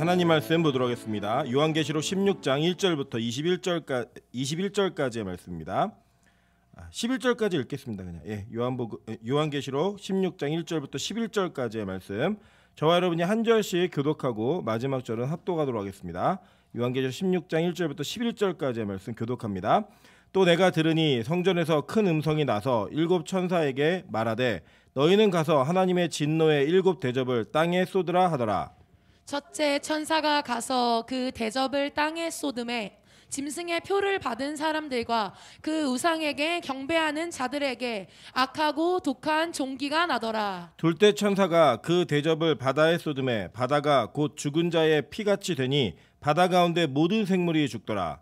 하나님 말씀 보도록 하겠습니다. 요한계시록 16장 1절부터 21절까지의 말씀입니다. 11절까지 읽겠습니다. 그냥 요한계시록 16장 1절부터 11절까지의 말씀. 저와 여러분이 한 절씩 교독하고 마지막 절은 합독하도록 하겠습니다. 요한계시록 16장 1절부터 11절까지의 말씀 교독합니다. 또 내가 들으니 성전에서 큰 음성이 나서 일곱 천사에게 말하되 너희는 가서 하나님의 진노의 일곱 대접을 땅에 쏟으라 하더라. 첫째 천사가 가서 그 대접을 땅에 쏟음에 짐승의 표를 받은 사람들과 그 우상에게 경배하는 자들에게 악하고 독한 종기가 나더라. 둘째 천사가 그 대접을 바다에 쏟음에 바다가 곧 죽은 자의 피같이 되니 바다 가운데 모든 생물이 죽더라.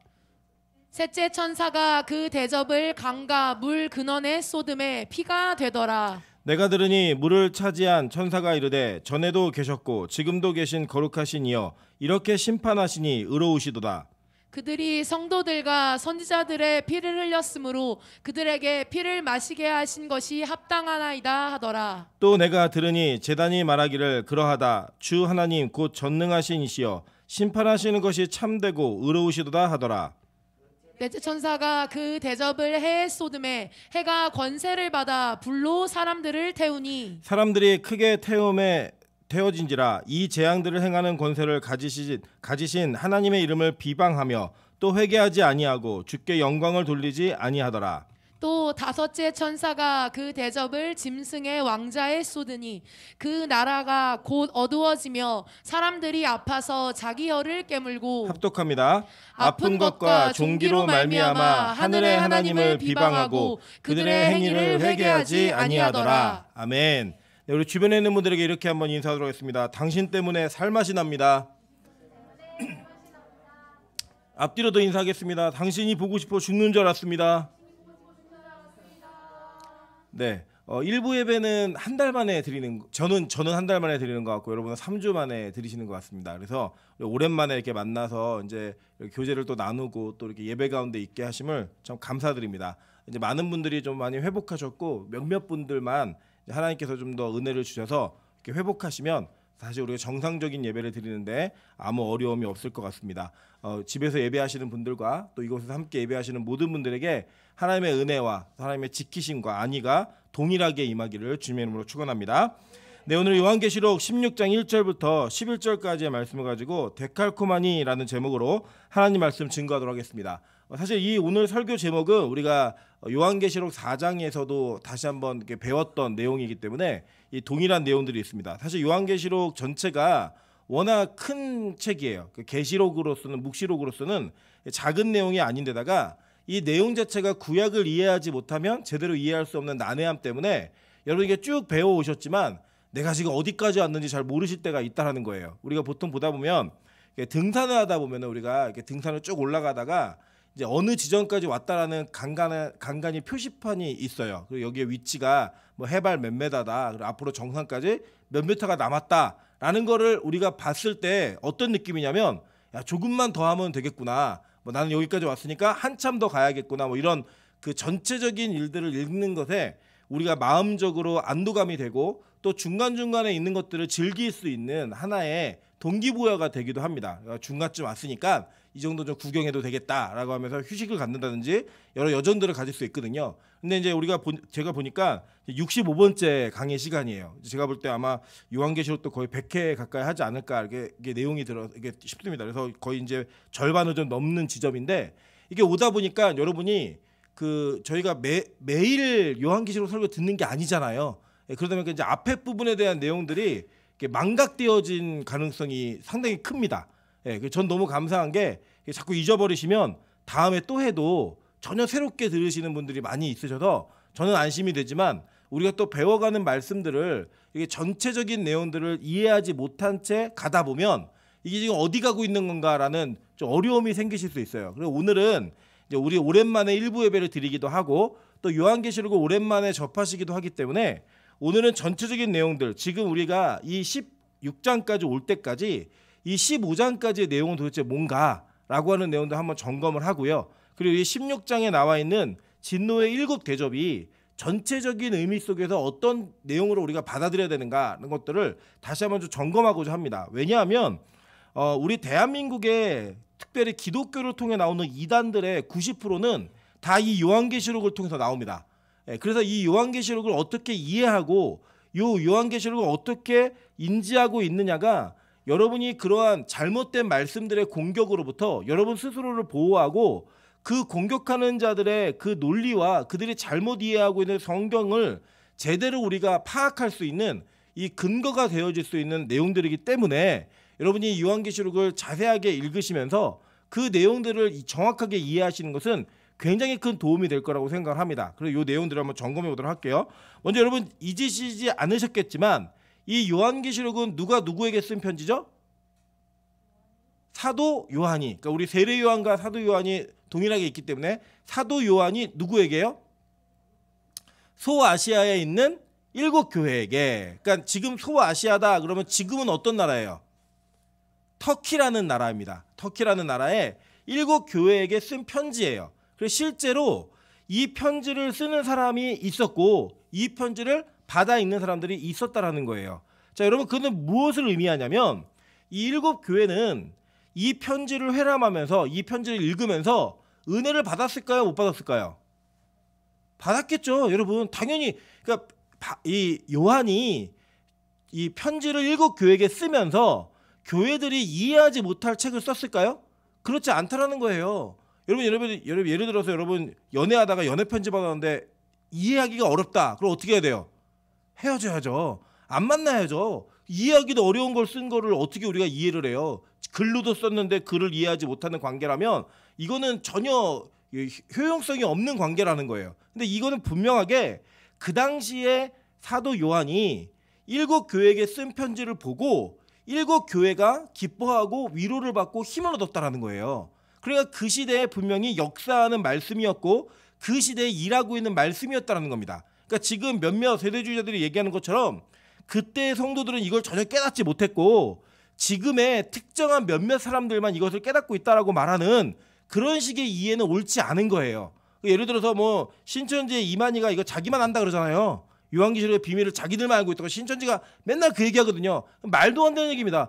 셋째 천사가 그 대접을 강과 물 근원에 쏟음에 피가 되더라. 내가 들으니 물을 차지한 천사가 이르되 전에도 계셨고 지금도 계신 거룩하신 이여 이렇게 심판하시니 의로우시도다. 그들이 성도들과 선지자들의 피를 흘렸으므로 그들에게 피를 마시게 하신 것이 합당하나이다 하더라. 또 내가 들으니 제단이 말하기를 그러하다. 주 하나님 곧 전능하신 이시여 심판하시는 것이 참되고 의로우시도다 하더라. 넷째 천사가 그 대접을 해에 쏟음에 해가 권세를 받아 불로 사람들을 태우니 사람들이 크게 태워진지라 이 재앙들을 행하는 권세를 가지신 하나님의 이름을 비방하며 또 회개하지 아니하고 주께 영광을 돌리지 아니하더라. 또 다섯째 천사가 그 대접을 짐승의 왕자에 쏟으니 그 나라가 곧 어두워지며 사람들이 아파서 자기 혀를 깨물고 합독합니다. 아픈 것과 종기로 말미암아 하늘의 하나님을 비방하고 그들의 행위를 회개하지 아니하더라. 아멘. 네, 우리 주변에 있는 분들에게 이렇게 한번 인사하도록 하겠습니다. 당신 때문에 살맛이 납니다. 앞뒤로도 인사하겠습니다. 당신이 보고 싶어 죽는 줄 알았습니다. 네, 일부 예배는 한 달 만에 드리는 저는 한 달 만에 드리는 것 같고 여러분은 3주 만에 드리시는 것 같습니다. 그래서 오랜만에 이렇게 만나서 이제 교제를 또 나누고 또 이렇게 예배 가운데 있게 하심을 참 감사드립니다. 이제 많은 분들이 좀 많이 회복하셨고 몇몇 분들만 하나님께서 좀 더 은혜를 주셔서 이렇게 회복하시면 다시 우리가 정상적인 예배를 드리는데 아무 어려움이 없을 것 같습니다. 집에서 예배하시는 분들과 또 이곳에서 함께 예배하시는 모든 분들에게 하나님의 은혜와 하나님의 지키심과 안위가 동일하게 임하기를 주님의 이름으로 축원합니다. 네, 오늘 요한계시록 16장 1절부터 11절까지의 말씀을 가지고 데칼코마니라는 제목으로 하나님 말씀 증거하도록 하겠습니다. 사실 이 오늘 설교 제목은 우리가 요한계시록 4장에서도 다시 한번 이렇게 배웠던 내용이기 때문에 이 동일한 내용들이 있습니다. 사실 요한계시록 전체가 워낙 큰 책이에요. 계시록으로서는 묵시록으로서는 작은 내용이 아닌데다가 이 내용 자체가 구약을 이해하지 못하면 제대로 이해할 수 없는 난해함 때문에 여러분 이게 쭉 배워오셨지만 내가 지금 어디까지 왔는지 잘 모르실 때가 있다라는 거예요. 우리가 보통 보다 보면 등산을 하다 보면 우리가 이렇게 등산을 쭉 올라가다가 이제 어느 지점까지 왔다라는 간간히 표시판이 있어요. 그리고 여기에 위치가 뭐 해발 몇 메다다. 그리고 앞으로 정상까지 몇 미터가 남았다라는 거를 우리가 봤을 때 어떤 느낌이냐면 야, 조금만 더 하면 되겠구나. 뭐 나는 여기까지 왔으니까 한참 더 가야겠구나. 뭐 이런 그 전체적인 일들을 읽는 것에 우리가 마음적으로 안도감이 되고 또 중간중간에 있는 것들을 즐길 수 있는 하나의 동기부여가 되기도 합니다. 중간쯤 왔으니까 이 정도 좀 구경해도 되겠다라고 하면서 휴식을 갖는다든지 여러 여정들을 가질 수 있거든요. 근데 이제 제가 보니까 65번째 강의 시간이에요. 제가 볼 때 아마 요한계시록도 거의 100회 가까이 하지 않을까 이게 내용이 이게 싶습니다. 그래서 거의 이제 절반을 좀 넘는 지점인데 이게 오다 보니까 여러분이 저희가 매일 요한계시록 설교 듣는 게 아니잖아요. 그러다 보니까 이제 앞에 부분에 대한 내용들이 망각되어진 가능성이 상당히 큽니다. 전 너무 감사한 게 자꾸 잊어버리시면 다음에 또 해도 전혀 새롭게 들으시는 분들이 많이 있으셔서 저는 안심이 되지만 우리가 또 배워가는 말씀들을 이게 전체적인 내용들을 이해하지 못한 채 가다 보면 이게 지금 어디 가고 있는 건가라는 좀 어려움이 생기실 수 있어요. 그래서 오늘은 이제 우리 오랜만에 일부 예배를 드리기도 하고 또 요한계시록을 오랜만에 접하시기도 하기 때문에 오늘은 전체적인 내용들 지금 우리가 이 16장까지 올 때까지 이 15장까지의 내용은 도대체 뭔가라고 하는 내용도 한번 점검을 하고요. 그리고 이 16장에 나와 있는 진노의 7 대접이 전체적인 의미 속에서 어떤 내용으로 우리가 받아들여야 되는가 하는 것들을 다시 한번 좀 점검하고자 합니다. 왜냐하면 우리 대한민국의 특별히 기독교를 통해 나오는 이단들의 90%는 다 이 요한계시록을 통해서 나옵니다. 그래서 이 요한계시록을 어떻게 이해하고 요 요한계시록을 어떻게 인지하고 있느냐가 여러분이 그러한 잘못된 말씀들의 공격으로부터 여러분 스스로를 보호하고 그 공격하는 자들의 그 논리와 그들이 잘못 이해하고 있는 성경을 제대로 우리가 파악할 수 있는 이 근거가 되어질 수 있는 내용들이기 때문에 여러분이 요한계시록을 자세하게 읽으시면서 그 내용들을 정확하게 이해하시는 것은 굉장히 큰 도움이 될 거라고 생각을 합니다. 그래서 이 내용들을 한번 점검해 보도록 할게요. 먼저 여러분 잊으시지 않으셨겠지만 이 요한계시록은 누가 누구에게 쓴 편지죠? 사도 요한이. 그러니까 우리 세례 요한과 사도 요한이 동일하게 있기 때문에 사도 요한이 누구에게요? 소아시아에 있는 7교회에게. 그러니까 지금 소아시아다 그러면 지금은 어떤 나라예요? 터키라는 나라입니다. 터키라는 나라에 7교회에게 쓴 편지예요. 그래서 실제로 이 편지를 쓰는 사람이 있었고 이 편지를 받아 읽는 사람들이 있었다라는 거예요. 자, 여러분 그는 무엇을 의미하냐면 이 7교회는 이 편지를 회람하면서 이 편지를 읽으면서 은혜를 받았을까요? 못 받았을까요? 받았겠죠. 여러분 당연히. 그러니까 이 요한이 이 편지를 7교회에게 쓰면서 교회들이 이해하지 못할 책을 썼을까요? 그렇지 않다라는 거예요. 여러분 예를 들어서 여러분 연애하다가 연애 편지 받았는데 이해하기가 어렵다. 그럼 어떻게 해야 돼요? 헤어져야죠. 안 만나야죠. 이해하기도 어려운 걸 쓴 거를 어떻게 우리가 이해를 해요? 글로도 썼는데 글을 이해하지 못하는 관계라면 이거는 전혀 효용성이 없는 관계라는 거예요. 근데 이거는 분명하게 그 당시에 사도 요한이 7교회에게 쓴 편지를 보고 7교회가 기뻐하고 위로를 받고 힘을 얻었다라는 거예요. 그러니까 그 시대에 분명히 역사하는 말씀이었고 그 시대에 일하고 있는 말씀이었다는 겁니다. 그러니까 지금 몇몇 세대주의자들이 얘기하는 것처럼 그때의 성도들은 이걸 전혀 깨닫지 못했고 지금의 특정한 몇몇 사람들만 이것을 깨닫고 있다라고 말하는 그런 식의 이해는 옳지 않은 거예요. 예를 들어서 뭐 신천지의 이만희가 이거 자기만 안다 그러잖아요. 요한계시록의 비밀을 자기들만 알고 있다고 신천지가 맨날 그 얘기하거든요. 말도 안 되는 얘기입니다.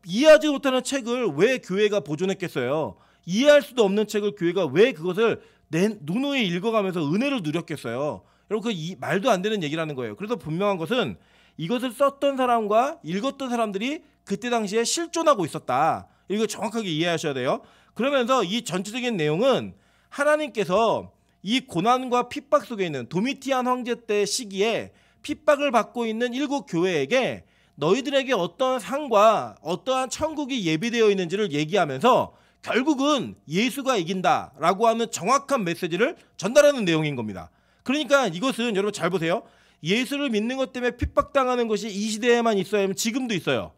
이해하지 못하는 책을 왜 교회가 보존했겠어요? 이해할 수도 없는 책을 교회가 왜 그것을 누누이 읽어가면서 은혜를 누렸겠어요? 여러분 그 말도 안 되는 얘기라는 거예요. 그래서 분명한 것은 이것을 썼던 사람과 읽었던 사람들이 그때 당시에 실존하고 있었다. 이거 정확하게 이해하셔야 돼요. 그러면서 이 전체적인 내용은 하나님께서 이 고난과 핍박 속에 있는 도미티안 황제 때 시기에 핍박을 받고 있는 7교회에게 너희들에게 어떤 상과 어떠한 천국이 예비되어 있는지를 얘기하면서 결국은 예수가 이긴다라고 하는 정확한 메시지를 전달하는 내용인 겁니다. 그러니까 이것은 여러분 잘 보세요. 예수를 믿는 것 때문에 핍박당하는 것이 이 시대에만 있어야 하면 지금도 있어요.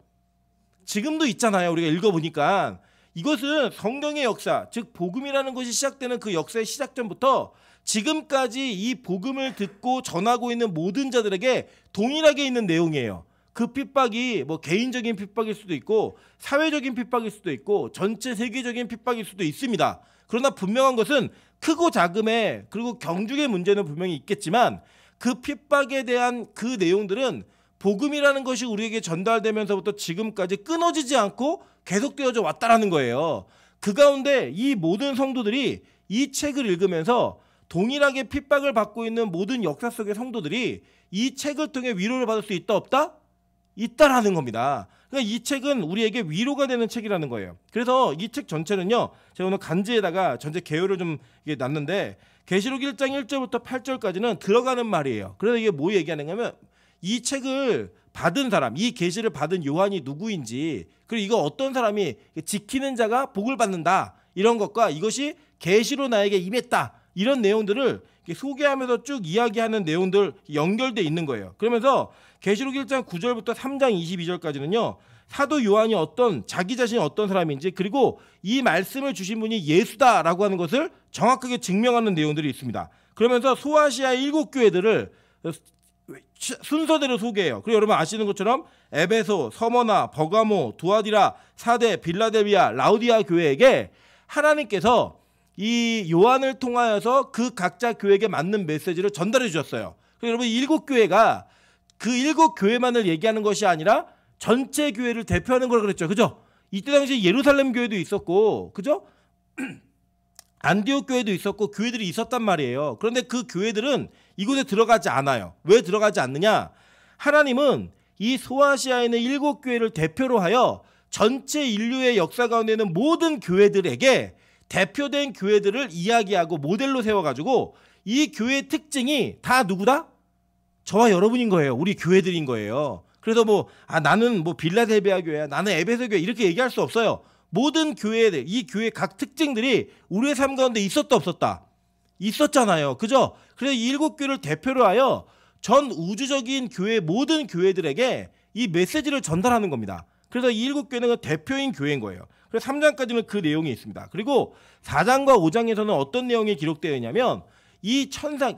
지금도 있잖아요. 우리가 읽어보니까 이것은 성경의 역사, 즉 복음이라는 것이 시작되는 그 역사의 시작전부터 지금까지 이 복음을 듣고 전하고 있는 모든 자들에게 동일하게 있는 내용이에요. 그 핍박이 뭐 개인적인 핍박일 수도 있고 사회적인 핍박일 수도 있고 전체 세계적인 핍박일 수도 있습니다. 그러나 분명한 것은 크고 작음의 그리고 경중의 문제는 분명히 있겠지만 그 핍박에 대한 그 내용들은 복음이라는 것이 우리에게 전달되면서부터 지금까지 끊어지지 않고 계속되어져 왔다라는 거예요. 그 가운데 이 모든 성도들이 이 책을 읽으면서 동일하게 핍박을 받고 있는 모든 역사 속의 성도들이 이 책을 통해 위로를 받을 수 있다 없다? 있다라는 겁니다. 그러니까 이 책은 우리에게 위로가 되는 책이라는 거예요. 그래서 이 책 전체는요. 제가 오늘 간지에다가 전체 개요를 좀 놨는데 계시록 1장 1절부터 8절까지는 들어가는 말이에요. 그래서 이게 뭐 얘기하는가 하면 이 책을 받은 사람, 이 계시를 받은 요한이 누구인지 그리고 이거 어떤 사람이 지키는 자가 복을 받는다. 이런 것과 이것이 계시로 나에게 임했다. 이런 내용들을 소개하면서 쭉 이야기하는 내용들 연결돼 있는 거예요. 그러면서 계시록 1장 9절부터 3장 22절까지는요. 사도 요한이 자기 자신이 어떤 사람인지 그리고 이 말씀을 주신 분이 예수다라고 하는 것을 정확하게 증명하는 내용들이 있습니다. 그러면서 소아시아 7교회들을 순서대로 소개해요. 그리고 여러분 아시는 것처럼 에베소, 서머나, 버가모, 두아디라, 사데, 빌라델비아, 라우디아 교회에게 하나님께서 이 요한을 통하여서 그 각자 교회에게 맞는 메시지를 전달해 주셨어요. 여러분 7교회가 그 7교회만을 얘기하는 것이 아니라 전체 교회를 대표하는 거라 그랬죠. 그죠? 이때 당시에 예루살렘 교회도 있었고, 그죠? 안디옥 교회도 있었고 교회들이 있었단 말이에요. 그런데 그 교회들은 이곳에 들어가지 않아요. 왜 들어가지 않느냐? 하나님은 이 소아시아에 있는 7교회를 대표로 하여 전체 인류의 역사 가운데 있는 모든 교회들에게 대표된 교회들을 이야기하고 모델로 세워가지고 이 교회의 특징이 다 누구다? 저와 여러분인 거예요. 우리 교회들인 거예요. 그래서 나는 빌라델비아 교회야, 나는 에베소 교회 이렇게 얘기할 수 없어요. 모든 교회들, 이 교회 각 특징들이 우리의 삶 가운데 있었다 없었다? 있었잖아요. 그죠? 그래서 이 7교회를 대표로 하여 전 우주적인 교회 모든 교회들에게 이 메시지를 전달하는 겁니다. 그래서 이 7교회는 대표인 교회인 거예요. 그래서 3장까지는 그 내용이 있습니다. 그리고 4장과 5장에서는 어떤 내용이 기록되어 있냐면 이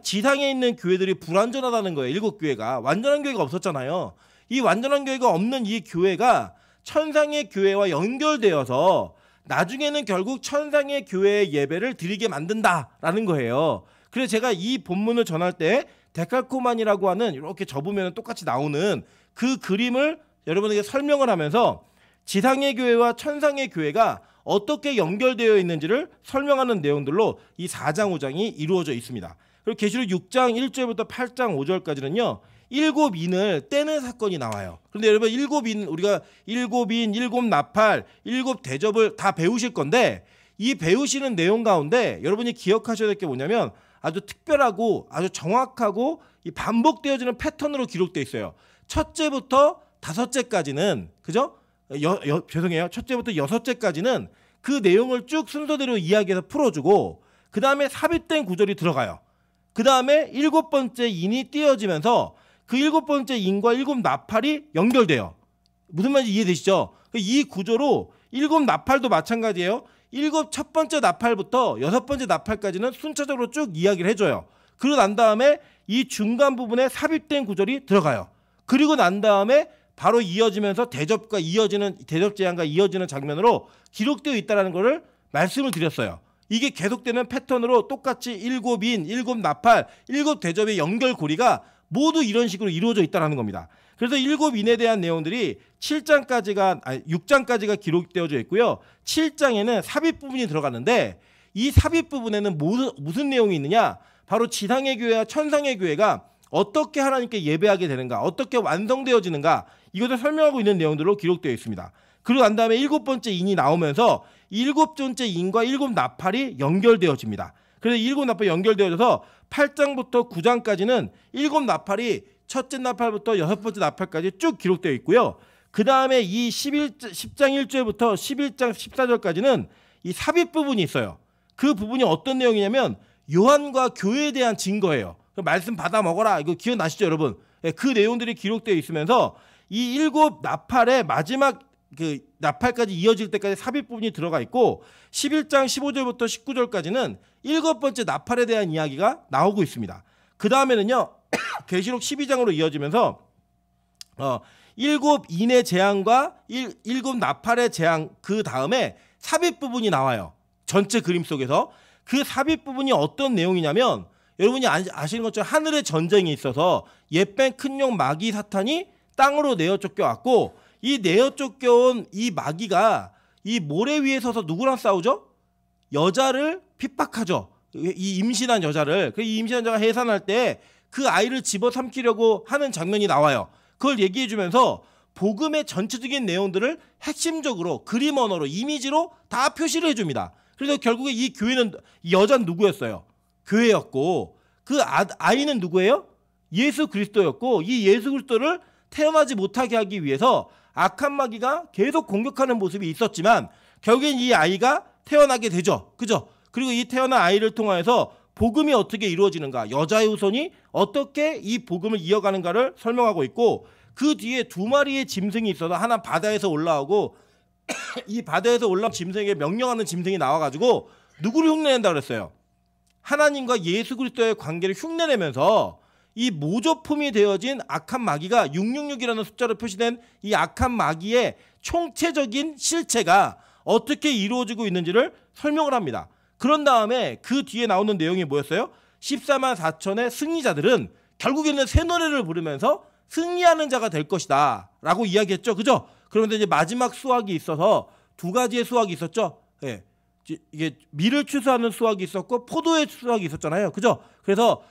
지상에 있는 교회들이 불완전하다는 거예요. 7교회가 완전한 교회가 없었잖아요. 이 완전한 교회가 없는 이 교회가 천상의 교회와 연결되어서 나중에는 결국 천상의 교회의 예배를 드리게 만든다라는 거예요. 그래서 제가 이 본문을 전할 때 데칼코만이라고 하는 이렇게 접으면 똑같이 나오는 그 그림을 여러분에게 설명을 하면서 지상의 교회와 천상의 교회가 어떻게 연결되어 있는지를 설명하는 내용들로 이 4장 5장이 이루어져 있습니다. 그리고 계시록 6장 1절부터 8장 5절까지는요. 7인을 떼는 사건이 나와요. 그런데 여러분 7인, 우리가 7인, 7나팔, 7대접을 다 배우실 건데 이 배우시는 내용 가운데 여러분이 기억하셔야 될 게 뭐냐면 아주 특별하고 아주 정확하고 이 반복되어지는 패턴으로 기록되어 있어요. 첫째부터 5째까지는, 그죠? 죄송해요. 첫째부터 6째까지는 그 내용을 쭉 순서대로 이야기해서 풀어주고 그 다음에 삽입된 구절이 들어가요. 그 다음에 7번째 인이 띄어지면서 그 7번째 인과 7나팔이 연결돼요. 무슨 말인지 이해되시죠? 이 구조로 7나팔도 마찬가지예요. 첫 번째 나팔부터 6번째 나팔까지는 순차적으로 쭉 이야기를 해줘요. 그러고 난 다음에 이 중간 부분에 삽입된 구절이 들어가요. 그리고 난 다음에 바로 이어지면서 대접 제한과 이어지는 장면으로 기록되어 있다는 것을 말씀을 드렸어요. 이게 계속되는 패턴으로 똑같이 7인, 7나팔, 7대접의 연결고리가 모두 이런 식으로 이루어져 있다는 겁니다. 그래서 7인에 대한 내용들이 6장까지가 기록되어져 있고요. 7장에는 삽입 부분이 들어가는데 이 삽입 부분에는 무슨 내용이 있느냐? 바로 지상의 교회와 천상의 교회가 어떻게 하나님께 예배하게 되는가, 어떻게 완성되어지는가, 이것을 설명하고 있는 내용들로 기록되어 있습니다. 그리고 난 다음에 7번째 인이 나오면서 7번째 인과 7나팔이 연결되어집니다. 그래서 7나팔이 연결되어져서 8장부터 9장까지는 7나팔이 첫째 나팔부터 6번째 나팔까지 쭉 기록되어 있고요. 그 다음에 이 10장 1절부터 11장 14절까지는 이 삽입 부분이 있어요. 그 부분이 어떤 내용이냐면 요한과 교회에 대한 증거예요. 말씀 받아 먹어라. 이거 기억나시죠, 여러분? 그 내용들이 기록되어 있으면서 이 7나팔의 마지막 그 나팔까지 이어질 때까지 삽입 부분이 들어가 있고 11장 15절부터 19절까지는 7번째 나팔에 대한 이야기가 나오고 있습니다. 그 다음에는요. 계시록 12장으로 이어지면서 7인의 재앙과 7나팔의 재앙, 그 다음에 삽입 부분이 나와요. 전체 그림 속에서. 그 삽입 부분이 어떤 내용이냐면 여러분이 아시는 것처럼 하늘에 전쟁이 있어서 옛뱀 큰 용 마귀 사탄이 땅으로 내어 쫓겨왔고 이 내어 쫓겨온 이 마귀가 이 모래 위에 서서 누구랑 싸우죠? 여자를 핍박하죠. 이 임신한 여자를. 그 임신한 여자가 해산할 때 그 아이를 집어삼키려고 하는 장면이 나와요. 그걸 얘기해 주면서 복음의 전체적인 내용들을 핵심적으로 그림 언어로 이미지로 다 표시를 해줍니다. 그래서 결국에 이 교회는 이 여자는 누구였어요? 교회였고 그 아이는 누구예요? 예수 그리스도였고 이 예수 그리스도를 태어나지 못하게 하기 위해서 악한 마귀가 계속 공격하는 모습이 있었지만 결국엔 이 아이가 태어나게 되죠. 그죠? 그리고 이 태어난 아이를 통하여서 복음이 어떻게 이루어지는가, 여자의 후손이 어떻게 이 복음을 이어가는가를 설명하고 있고 그 뒤에 2마리의 짐승이 있어서 하나 바다에서 올라오고 이 바다에서 올라온 짐승에게 명령하는 짐승이 나와가지고 누구를 흉내낸다 그랬어요? 하나님과 예수 그리스도의 관계를 흉내내면서 이 모조품이 되어진 악한 마귀가 666이라는 숫자로 표시된 이 악한 마귀의 총체적인 실체가 어떻게 이루어지고 있는지를 설명을 합니다. 그런 다음에 그 뒤에 나오는 내용이 뭐였어요? 14만 4천의 승리자들은 결국에는 새 노래를 부르면서 승리하는 자가 될 것이다 라고 이야기했죠. 그죠? 그런데 이제 마지막 수확이 있어서 두 가지의 수확이 있었죠. 예. 이게 밀을 추수하는 수확이 있었고 포도의 수확이 있었잖아요. 그죠? 그래서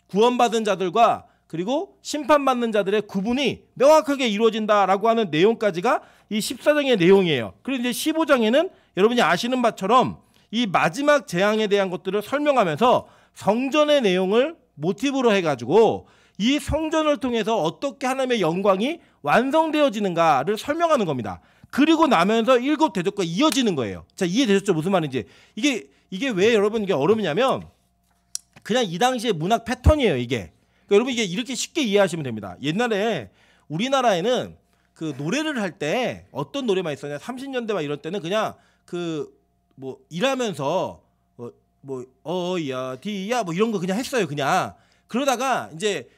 구원받은 자들과 그리고 심판받는 자들의 구분이 명확하게 이루어진다라고 하는 내용까지가 이 14장의 내용이에요. 그리고 이제 15장에는 여러분이 아시는 바처럼 이 마지막 재앙에 대한 것들을 설명하면서 성전의 내용을 모티브로 해가지고 이 성전을 통해서 어떻게 하나님의 영광이 완성되어지는가를 설명하는 겁니다. 그리고 나면서 일곱 대접과 이어지는 거예요. 자, 이해되셨죠? 무슨 말인지. 이게 왜 여러분 이게 어렵냐면 그냥 이 당시의 문학 패턴이에요. 이게. 그러니까 여러분 이게 이렇게 쉽게 이해하시면 됩니다. 옛날에 우리나라에는 그 노래를 할 때 어떤 노래만 있었냐? 30년대 막 이럴 때는 그냥 그 뭐 일하면서 뭐 어야 디야 뭐 이런 거 그냥 했어요. 그냥. 그러다가 이제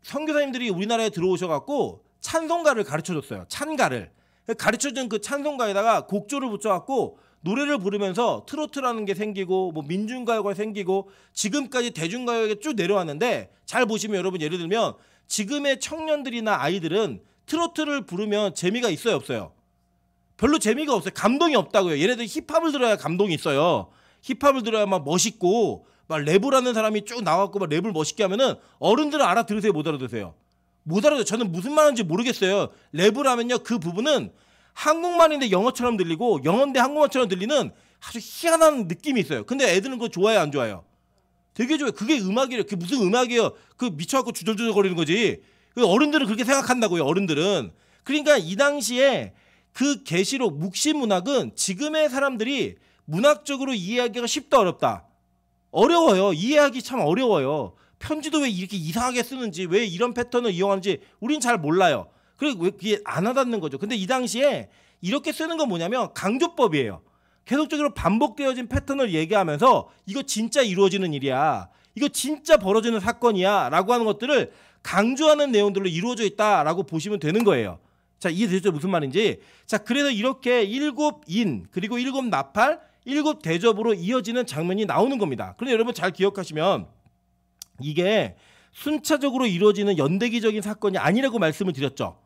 선교사님들이 우리나라에 들어오셔갖고 찬송가를 가르쳐줬어요. 찬가를. 가르쳐준 그 찬송가에다가 곡조를 붙여갖고 노래를 부르면서 트로트라는 게 생기고 뭐 민중가요가 생기고 지금까지 대중가요가 쭉 내려왔는데 잘 보시면 여러분 예를 들면 지금의 청년들이나 아이들은 트로트를 부르면 재미가 있어요 없어요? 별로 재미가 없어요. 감동이 없다고요. 얘네들 힙합을 들어야 감동이 있어요. 힙합을 들어야 막 멋있고 막 랩을 하는 사람이 쭉 나와갖고 막 랩을 멋있게 하면은 어른들은 알아들으세요 못 알아들으세요? 못 알아들어요. 저는 무슨 말인지 모르겠어요. 랩을 하면요 그 부분은 한국말인데 영어처럼 들리고 영어인데 한국말처럼 들리는 아주 희한한 느낌이 있어요. 근데 애들은 그거 좋아해요 안 좋아해요? 되게 좋아요. 그게 음악이래요. 그게 무슨 음악이에요? 그 미쳐갖고 주절주절 거리는 거지. 어른들은 그렇게 생각한다고요. 어른들은. 그러니까 이 당시에 그 계시록 묵시 문학은 지금의 사람들이 문학적으로 이해하기가 쉽다 어렵다? 어려워요. 이해하기 참 어려워요. 편지도 왜 이렇게 이상하게 쓰는지 왜 이런 패턴을 이용하는지 우린 잘 몰라요. 그리고 왜 그게 안 와닿는 거죠. 근데 이 당시에 이렇게 쓰는 건 뭐냐면 강조법이에요. 계속적으로 반복되어진 패턴을 얘기하면서 이거 진짜 이루어지는 일이야. 이거 진짜 벌어지는 사건이야. 라고 하는 것들을 강조하는 내용들로 이루어져 있다라고 보시면 되는 거예요. 자, 이해되죠? 무슨 말인지. 자, 그래서 이렇게 일곱 인 그리고 일곱 나팔, 일곱 대접으로 이어지는 장면이 나오는 겁니다. 그런데 여러분 잘 기억하시면 이게 순차적으로 이루어지는 연대기적인 사건이 아니라고 말씀을 드렸죠.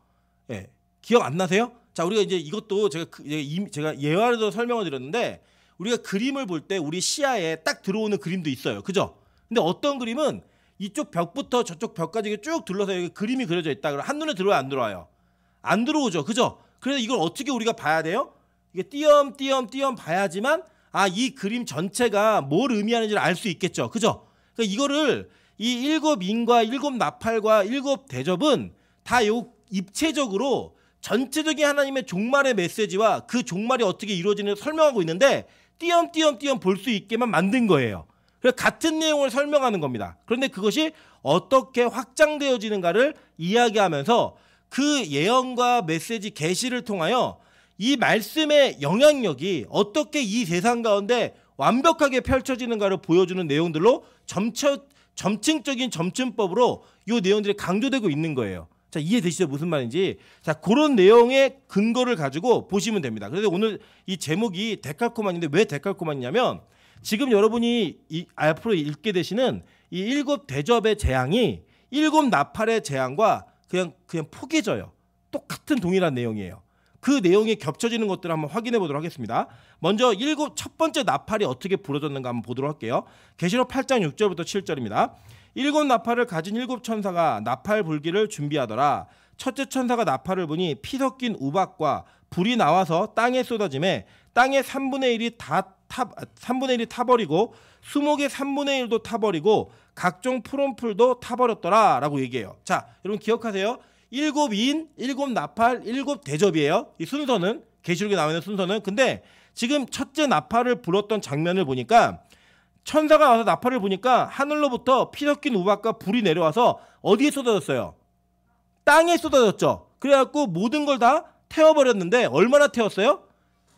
예, 기억 안 나세요? 자, 우리가 이제 이것도 제가 예화로 설명을 드렸는데 우리가 그림을 볼 때 우리 시야에 딱 들어오는 그림도 있어요. 그죠? 근데 어떤 그림은 이쪽 벽부터 저쪽 벽까지 쭉 둘러서 여기 그림이 그려져 있다. 그럼 한눈에 들어와요? 안 들어와요? 안 들어오죠. 그죠? 그래서 이걸 어떻게 우리가 봐야 돼요? 이게 띄엄띄엄 봐야지만 이 그림 전체가 뭘 의미하는지를 알 수 있겠죠. 그죠? 그러니까 이거를 이 일곱 인과 일곱 나팔과 일곱 대접은 다 요 입체적으로 전체적인 하나님의 종말의 메시지와 그 종말이 어떻게 이루어지는지 설명하고 있는데 띄엄띄엄 볼 수 있게만 만든 거예요. 그래서 같은 내용을 설명하는 겁니다. 그런데 그것이 어떻게 확장되어지는가를 이야기하면서 그 예언과 메시지 계시를 통하여 이 말씀의 영향력이 어떻게 이 세상 가운데 완벽하게 펼쳐지는가를 보여주는 내용들로 점층적인 점층법으로 이 내용들이 강조되고 있는 거예요. 자, 이해되시죠? 무슨 말인지. 자, 그런 내용의 근거를 가지고 보시면 됩니다. 그래서 오늘 이 제목이 데칼코만인데 왜 데칼코만이냐면 지금 여러분이 앞으로 읽게 되시는 이 일곱 대접의 재앙이 일곱 나팔의 재앙과 그냥 포개져요. 똑같은 동일한 내용이에요. 그 내용이 겹쳐지는 것들을 한번 확인해 보도록 하겠습니다. 먼저 첫 번째 나팔이 어떻게 부러졌는가 한번 보도록 할게요. 계시록 8장 6절부터 7절입니다. 일곱 나팔을 가진 일곱 천사가 나팔 불기를 준비하더라. 첫째 천사가 나팔을 부니 피 섞인 우박과 불이 나와서 땅에 쏟아지매 땅의 3분의 1이 타버리고 수목의 3분의 1도 타버리고 각종 푸른 풀도 타버렸더라 라고 얘기해요. 자, 여러분 기억하세요. 일곱 인, 일곱 나팔, 일곱 대접이에요. 이 순서는 계시록에 나오는 순서는. 근데 지금 첫째 나팔을 불었던 장면을 보니까 천사가 와서 나팔을 부니까 하늘로부터 피 섞인 우박과 불이 내려와서 어디에 쏟아졌어요? 땅에 쏟아졌죠. 그래갖고 모든 걸 다 태워버렸는데 얼마나 태웠어요?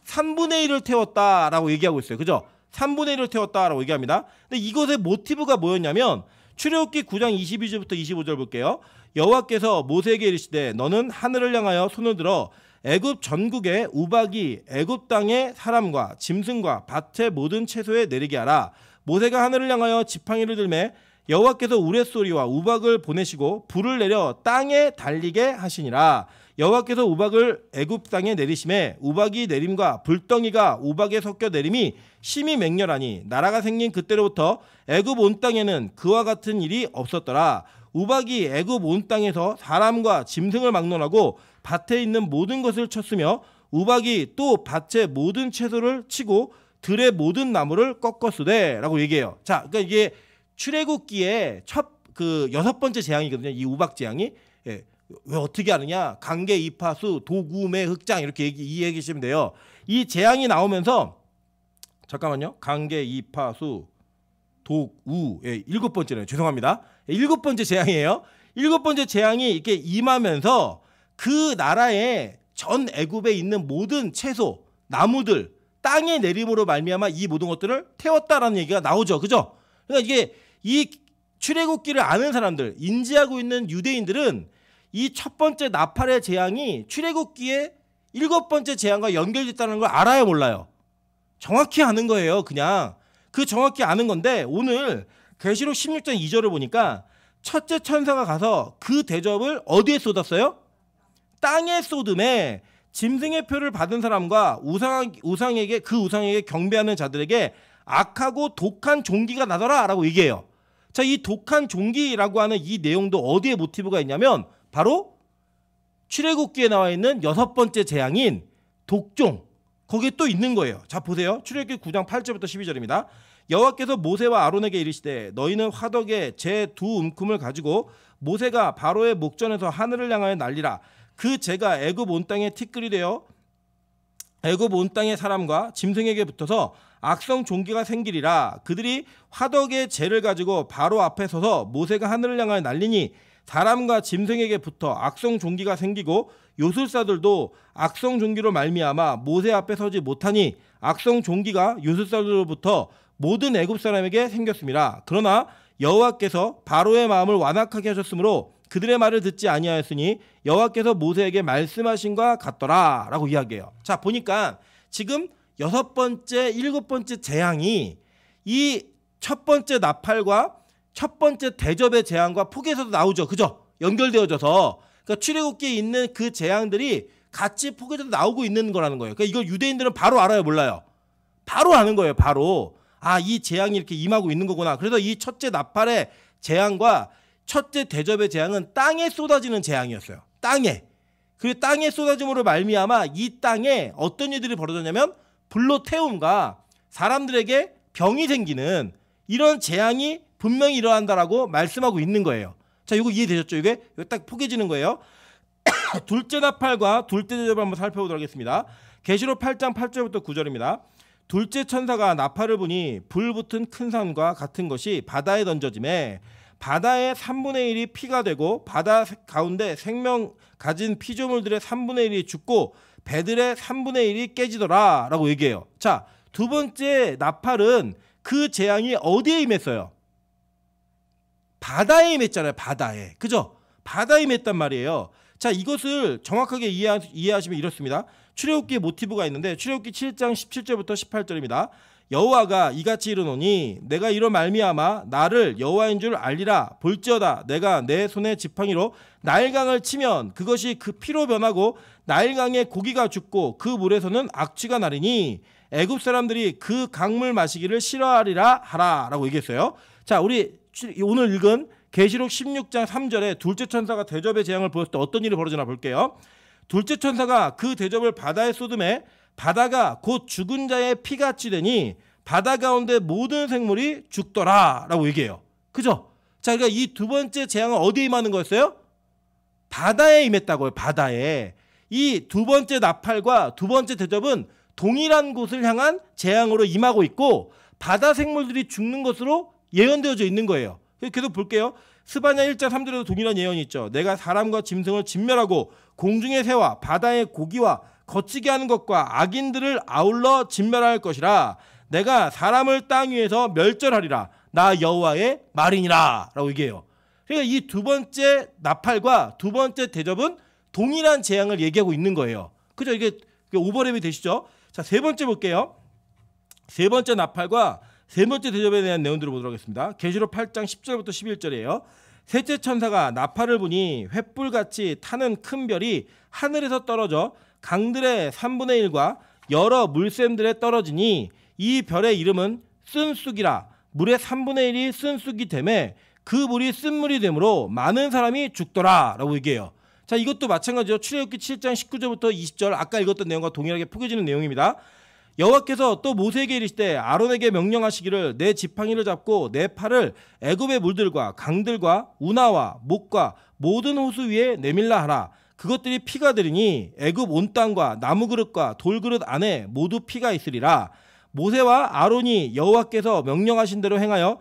3분의 1을 태웠다라고 얘기하고 있어요. 그죠? 3분의 1을 태웠다라고 얘기합니다. 근데 이것의 모티브가 뭐였냐면 출애굽기 9장 22절부터 25절 볼게요. 여호와께서 모세에게 이르시되 너는 하늘을 향하여 손을 들어 애굽 전국에 우박이 애굽 땅의 사람과 짐승과 밭의 모든 채소에 내리게 하라. 모세가 하늘을 향하여 지팡이를 들매 여호와께서 우레소리와 우박을 보내시고 불을 내려 땅에 달리게 하시니라. 여호와께서 우박을 애굽 땅에 내리심에 우박이 내림과 불덩이가 우박에 섞여 내림이 심히 맹렬하니 나라가 생긴 그때로부터 애굽 온 땅에는 그와 같은 일이 없었더라. 우박이 애굽 온 땅에서 사람과 짐승을 막론하고 밭에 있는 모든 것을 쳤으며 우박이 또 밭의 모든 채소를 치고 들의 모든 나무를 꺾었으되라고 얘기해요. 자, 그러니까 이게 출애굽기의 그 6번째 재앙이거든요. 이 우박 재앙이. 예. 왜 어떻게 하느냐? 강계, 이파수, 도구매, 흑장 이렇게 이해하시면 돼요. 이 재앙이 나오면서 잠깐만요. 강계, 이파수, 도우 7번째네요. 죄송합니다. 7번째 재앙이에요. 7번째 재앙이 이렇게 임하면서 그 나라의 전 애굽에 있는 모든 채소, 나무들, 땅에 내림으로 말미암아 이 모든 것들을 태웠다라는 얘기가 나오죠. 그죠? 그러니까 이게 이 출애굽기를 아는 사람들, 인지하고 있는 유대인들은 이 첫 번째 나팔의 재앙이 출애굽기의 7번째 재앙과 연결됐다는 걸 알아요, 몰라요? 정확히 아는 거예요. 그냥 그 정확히 아는 건데 오늘 계시록 16장 2절을 보니까 첫째 천사가 가서 그 대접을 어디에 쏟았어요? 땅에 쏟음에 짐승의 표를 받은 사람과 우상에게 경배하는 자들에게 악하고 독한 종기가 나더라라고 얘기해요. 자, 이 독한 종기라고 하는 이 내용도 어디에 모티브가 있냐면 바로 출애굽기에 나와 있는 6번째 재앙인 독종, 거기에 또 있는 거예요. 자, 보세요. 출애굽기 9장 8절부터 12절입니다. 여호와께서 모세와 아론에게 이르시되 너희는 화덕에 재 2움큼을 가지고 모세가 바로의 목전에서 하늘을 향하여 날리라. 그 재가 애굽 온 땅에 티끌이 되어 애굽 온 땅의 사람과 짐승에게 붙어서 악성 종기가 생기리라. 그들이 화덕의 재를 가지고 바로 앞에 서서 모세가 하늘을 향하여 날리니 사람과 짐승에게 붙어 악성 종기가 생기고 요술사들도 악성 종기로 말미암아 모세 앞에 서지 못하니 악성 종기가 요술사들로부터 모든 애굽 사람에게 생겼습니다. 그러나 여호와께서 바로의 마음을 완악하게 하셨으므로 그들의 말을 듣지 아니하였으니 여호와께서 모세에게 말씀하신과 같더라라고 이야기해요. 자, 보니까 지금 6번째, 7번째 재앙이 이 첫 번째 나팔과 첫 번째 대접의 재앙과 포개에서도 나오죠. 그죠? 연결되어져서 그러니까 출애굽기에 있는 그 재앙들이 같이 포개에서도 나오고 있는 거라는 거예요. 그러니까 이걸 유대인들은 바로 알아요, 몰라요? 바로 아는 거예요. 바로. 아, 이 재앙이 이렇게 임하고 있는 거구나. 그래서 이 첫째 나팔의 재앙과 첫째 대접의 재앙은 땅에 쏟아지는 재앙이었어요. 땅에. 그리고 땅에 쏟아짐으로 말미암아 이 땅에 어떤 일들이 벌어졌냐면 불로 태움과 사람들에게 병이 생기는 이런 재앙이 분명히 일어난다라고 말씀하고 있는 거예요. 자, 이거 이해되셨죠? 이게 딱 포개지는 거예요. 둘째 나팔과 둘째 대접을 한번 살펴보도록 하겠습니다. 계시록 8장 8절부터 9절입니다. 둘째 천사가 나팔을 부니 불 붙은 큰 산과 같은 것이 바다에 던져짐에 바다의 3분의 1이 피가 되고 바다 가운데 생명 가진 피조물들의 3분의 1이 죽고 배들의 3분의 1이 깨지더라 라고 얘기해요. 자, 두 번째 나팔은 그 재앙이 어디에 임했어요? 바다에 임했잖아요. 바다에. 그죠? 바다에 임했단 말이에요. 자, 이것을 정확하게 이해하시면 이렇습니다. 출애굽기의 모티브가 있는데 출애굽기 7장 17절부터 18절입니다. 여호와가 이같이 이르노니 내가 이로 말미암아 나를 여호와인 줄 알리라. 볼지어다 내가 내 손의 지팡이로 나일강을 치면 그것이 그 피로 변하고 나일강의 고기가 죽고 그 물에서는 악취가 나리니 애굽 사람들이 그 강물 마시기를 싫어하리라 하라라고 얘기했어요. 자, 우리 오늘 읽은 계시록 16장 3절에 둘째 천사가 대접의 재앙을 보였을 때 어떤 일이 벌어지나 볼게요. 둘째 천사가 그 대접을 바다에 쏟음에 바다가 곧 죽은 자의 피같이 되니 바다 가운데 모든 생물이 죽더라라고 얘기해요. 그죠? 자, 그러니까 이 두 번째 재앙은 어디에 임하는 거였어요? 바다에 임했다고요. 바다에. 이 두 번째 나팔과 두 번째 대접은 동일한 곳을 향한 재앙으로 임하고 있고 바다 생물들이 죽는 것으로 예언되어져 있는 거예요. 계속 볼게요. 스바냐 1장 3절에도 동일한 예언이 있죠. 내가 사람과 짐승을 진멸하고 공중의 새와 바다의 고기와 거치게 하는 것과 악인들을 아울러 진멸할 것이라. 내가 사람을 땅 위에서 멸절하리라. 나 여호와의 말이니라 라고 얘기해요. 그러니까 이 두 번째 나팔과 두 번째 대접은 동일한 재앙을 얘기하고 있는 거예요. 그죠? 이게 오버랩이 되시죠? 자, 세 번째 볼게요. 세 번째 나팔과 세 번째 대접에 대한 내용들을 보도록 하겠습니다. 계시록 8장 10절부터 11절이에요. 셋째 천사가 나팔을 부니 횃불같이 타는 큰 별이 하늘에서 떨어져 강들의 3분의 1과 여러 물샘들에 떨어지니 이 별의 이름은 쓴쑥이라. 물의 3분의 1이 쓴쑥이 되매 그 물이 쓴물이 되므로 많은 사람이 죽더라 라고 얘기해요. 자, 이것도 마찬가지죠. 출애굽기 7장 19절부터 20절 아까 읽었던 내용과 동일하게 포개지는 내용입니다. 여호와께서 또 모세에게 이르시되 아론에게 명령하시기를 내 지팡이를 잡고 내 팔을 애굽의 물들과 강들과 운하와 목과 모든 호수 위에 내밀라 하라. 그것들이 피가 되리니 애굽 온 땅과 나무 그릇과 돌 그릇 안에 모두 피가 있으리라. 모세와 아론이 여호와께서 명령하신 대로 행하여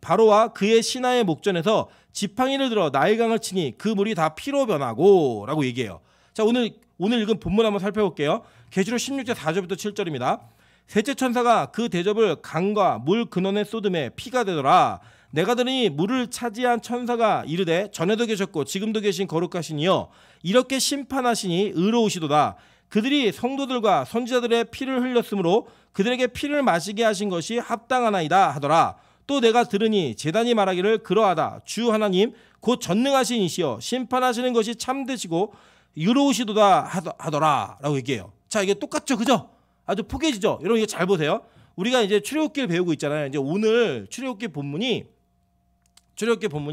바로와 그의 신하의 목전에서 지팡이를 들어 나일강을 치니 그 물이 다 피로 변하고 라고 얘기해요. 자, 오늘 읽은 본문 한번 살펴볼게요. 계시록 16장 4절부터 7절입니다. 셋째 천사가 그 대접을 강과 물 근원에 쏟음에 피가 되더라. 내가 들으니 물을 차지한 천사가 이르되 전에도 계셨고 지금도 계신 거룩하신 이여 이렇게 심판하시니 의로우시도다. 그들이 성도들과 선지자들의 피를 흘렸으므로 그들에게 피를 마시게 하신 것이 합당하나이다 하더라. 또 내가 들으니 제단이 말하기를 그러하다. 주 하나님 곧 전능하신 이시여 심판하시는 것이 참되시고 의로우시도다 하더라 라고 얘기해요. 자, 이게 똑같죠, 그죠? 아주 포개지죠. 여러분 이거 잘 보세요. 우리가 이제 출애굽기를 배우고 있잖아요. 이제 오늘 출애굽기 본문이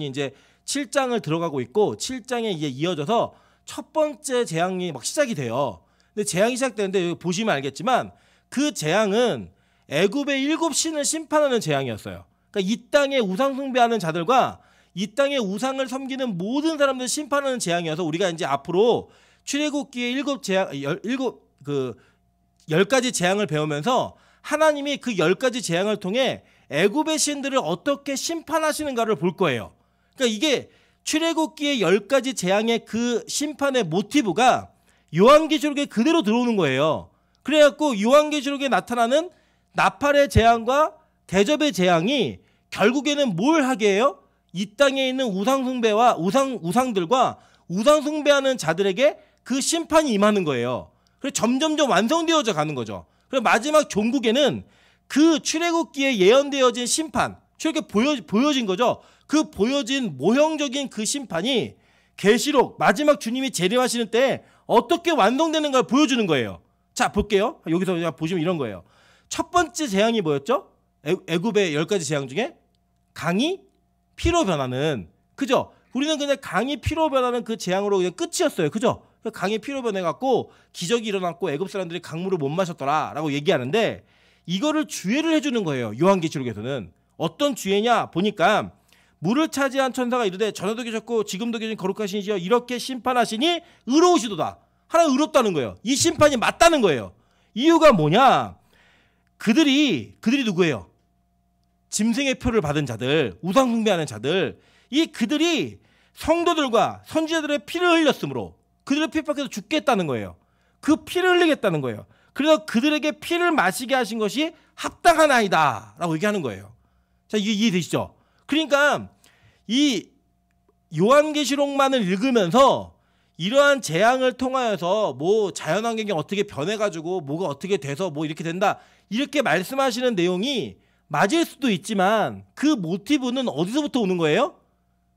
이제 7장을 들어가고 있고 7장에 이제 이어져서 첫 번째 재앙이 막 시작이 돼요. 근데 재앙이 시작되는데 여기 보시면 알겠지만 그 재앙은 애굽의 7신을 심판하는 재앙이었어요. 그러니까 이 땅에 우상 숭배하는 자들과 이 땅에 우상을 섬기는 모든 사람들 심판하는 재앙이어서 우리가 이제 앞으로 출애굽기의 10가지 재앙을 배우면서 하나님이 그 10가지 재앙을 통해 애굽의 신들을 어떻게 심판하시는가를 볼 거예요. 그러니까 이게 출애굽기의 10가지 재앙의 그 심판의 모티브가 요한계시록에 그대로 들어오는 거예요. 그래갖고 요한계시록에 나타나는 나팔의 재앙과 대접의 재앙이 결국에는 뭘 하게 해요? 이 땅에 있는 우상숭배와 우상들과 우상숭배하는 자들에게 그 심판이 임하는 거예요. 그래서 점점점 완성되어져 가는 거죠. 그래서 마지막 종국에는 그 출애굽기에 예언되어진 심판, 이렇게 보여진 거죠. 그 보여진 모형적인 그 심판이 계시록 마지막 주님이 재림하시는 때 어떻게 완성되는가를 보여주는 거예요. 자, 볼게요. 여기서 보시면 이런 거예요. 첫 번째 재앙이 뭐였죠? 애굽의 10가지 재앙 중에 강이 피로 변하는, 그죠? 우리는 그냥 강이 피로 변하는 그 재앙으로 그냥 끝이었어요. 그죠? 강이 피로 변해갖고 기적이 일어났고 애굽 사람들이 강물을 못 마셨더라라고 얘기하는데 이거를 주예를 해주는 거예요. 요한계시록에서는. 어떤 주예냐 보니까 물을 차지한 천사가 이르되 전에도 계셨고 지금도 계신 거룩하신 이시여 이렇게 심판하시니 의로우시도다. 하나님 의롭다는 거예요. 이 심판이 맞다는 거예요. 이유가 뭐냐? 그들이 누구예요? 짐승의 표를 받은 자들, 우상 숭배하는 자들, 그들이 성도들과 선지자들의 피를 흘렸으므로 그들의 핍박해서 죽겠다는 거예요. 그 피를 흘리겠다는 거예요. 그래서 그들에게 피를 마시게 하신 것이 합당하나이다 라고 얘기하는 거예요. 자, 이해되시죠? 그러니까 이 요한계시록만을 읽으면서 이러한 재앙을 통하여서 뭐 자연환경이 어떻게 변해가지고 뭐가 어떻게 돼서 뭐 이렇게 된다 이렇게 말씀하시는 내용이 맞을 수도 있지만 그 모티브는 어디서부터 오는 거예요?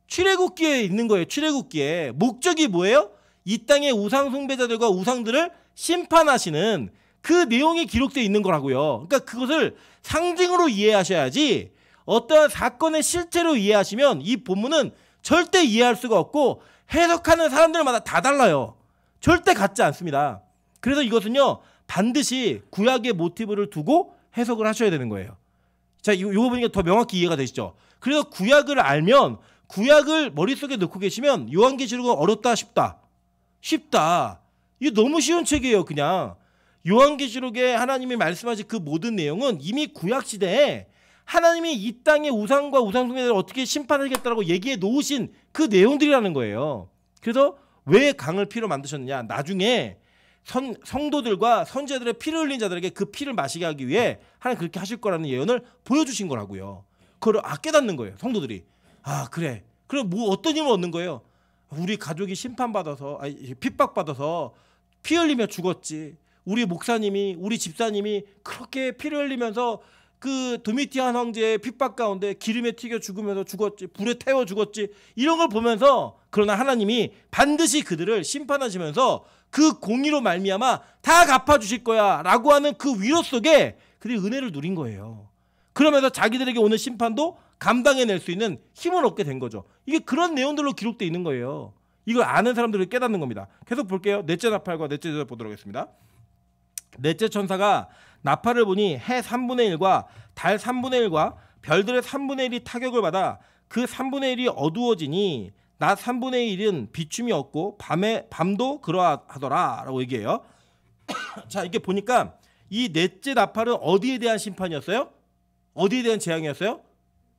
출애굽기에 있는 거예요. 출애굽기에. 목적이 뭐예요? 이 땅의 우상 숭배자들과 우상들을 심판하시는 그 내용이 기록되어 있는 거라고요. 그러니까 그것을 상징으로 이해하셔야지 어떠한 사건의 실체로 이해하시면 이 본문은 절대 이해할 수가 없고 해석하는 사람들마다 다 달라요. 절대 같지 않습니다. 그래서 이것은요 반드시 구약의 모티브를 두고 해석을 하셔야 되는 거예요. 자, 이거 보니까 더 명확히 이해가 되시죠? 그래서 구약을 알면 구약을 머릿속에 넣고 계시면 요한계시록은 어렵다 쉽다. 이게 너무 쉬운 책이에요. 그냥 요한계시록에 하나님이 말씀하신 그 모든 내용은 이미 구약시대에 하나님이 이 땅의 우상과 우상숭배를 어떻게 심판하겠다라고 얘기해 놓으신 그 내용들이라는 거예요. 그래서 왜 강을 피로 만드셨느냐? 나중에 성도들과 선지자들의 피를 흘린 자들에게 그 피를 마시게 하기 위해 하나님 그렇게 하실 거라는 예언을 보여주신 거라고요. 그걸 깨닫는 거예요. 성도들이. 아, 그래. 그럼 뭐 어떤 힘을 얻는 거예요? 우리 가족이 핍박받아서 피 흘리며 죽었지. 우리 목사님이, 우리 집사님이 그렇게 피를 흘리면서 그 도미티안 황제의 핍박 가운데 기름에 튀겨 죽으면서 죽었지, 불에 태워 죽었지, 이런 걸 보면서 그러나 하나님이 반드시 그들을 심판하시면서 그 공의로 말미암아 다 갚아주실 거야 라고 하는 그 위로 속에 그들이 은혜를 누린 거예요. 그러면서 자기들에게 오는 심판도 감당해낼 수 있는 힘을 얻게 된 거죠. 이게 그런 내용들로 기록되어 있는 거예요. 이걸 아는 사람들을 깨닫는 겁니다. 계속 볼게요. 넷째 나팔과 넷째 대접 보도록 하겠습니다. 넷째 천사가 나팔을 보니 해 3분의 1과 달 3분의 1과 별들의 3분의 1이 타격을 받아 그 3분의 1이 어두워지니 낮 3분의 1은 비춤이 없고 밤도 그러하더라 라고 얘기해요. 자, 이렇게 보니까 이 넷째 나팔은 어디에 대한 심판이었어요? 어디에 대한 재앙이었어요?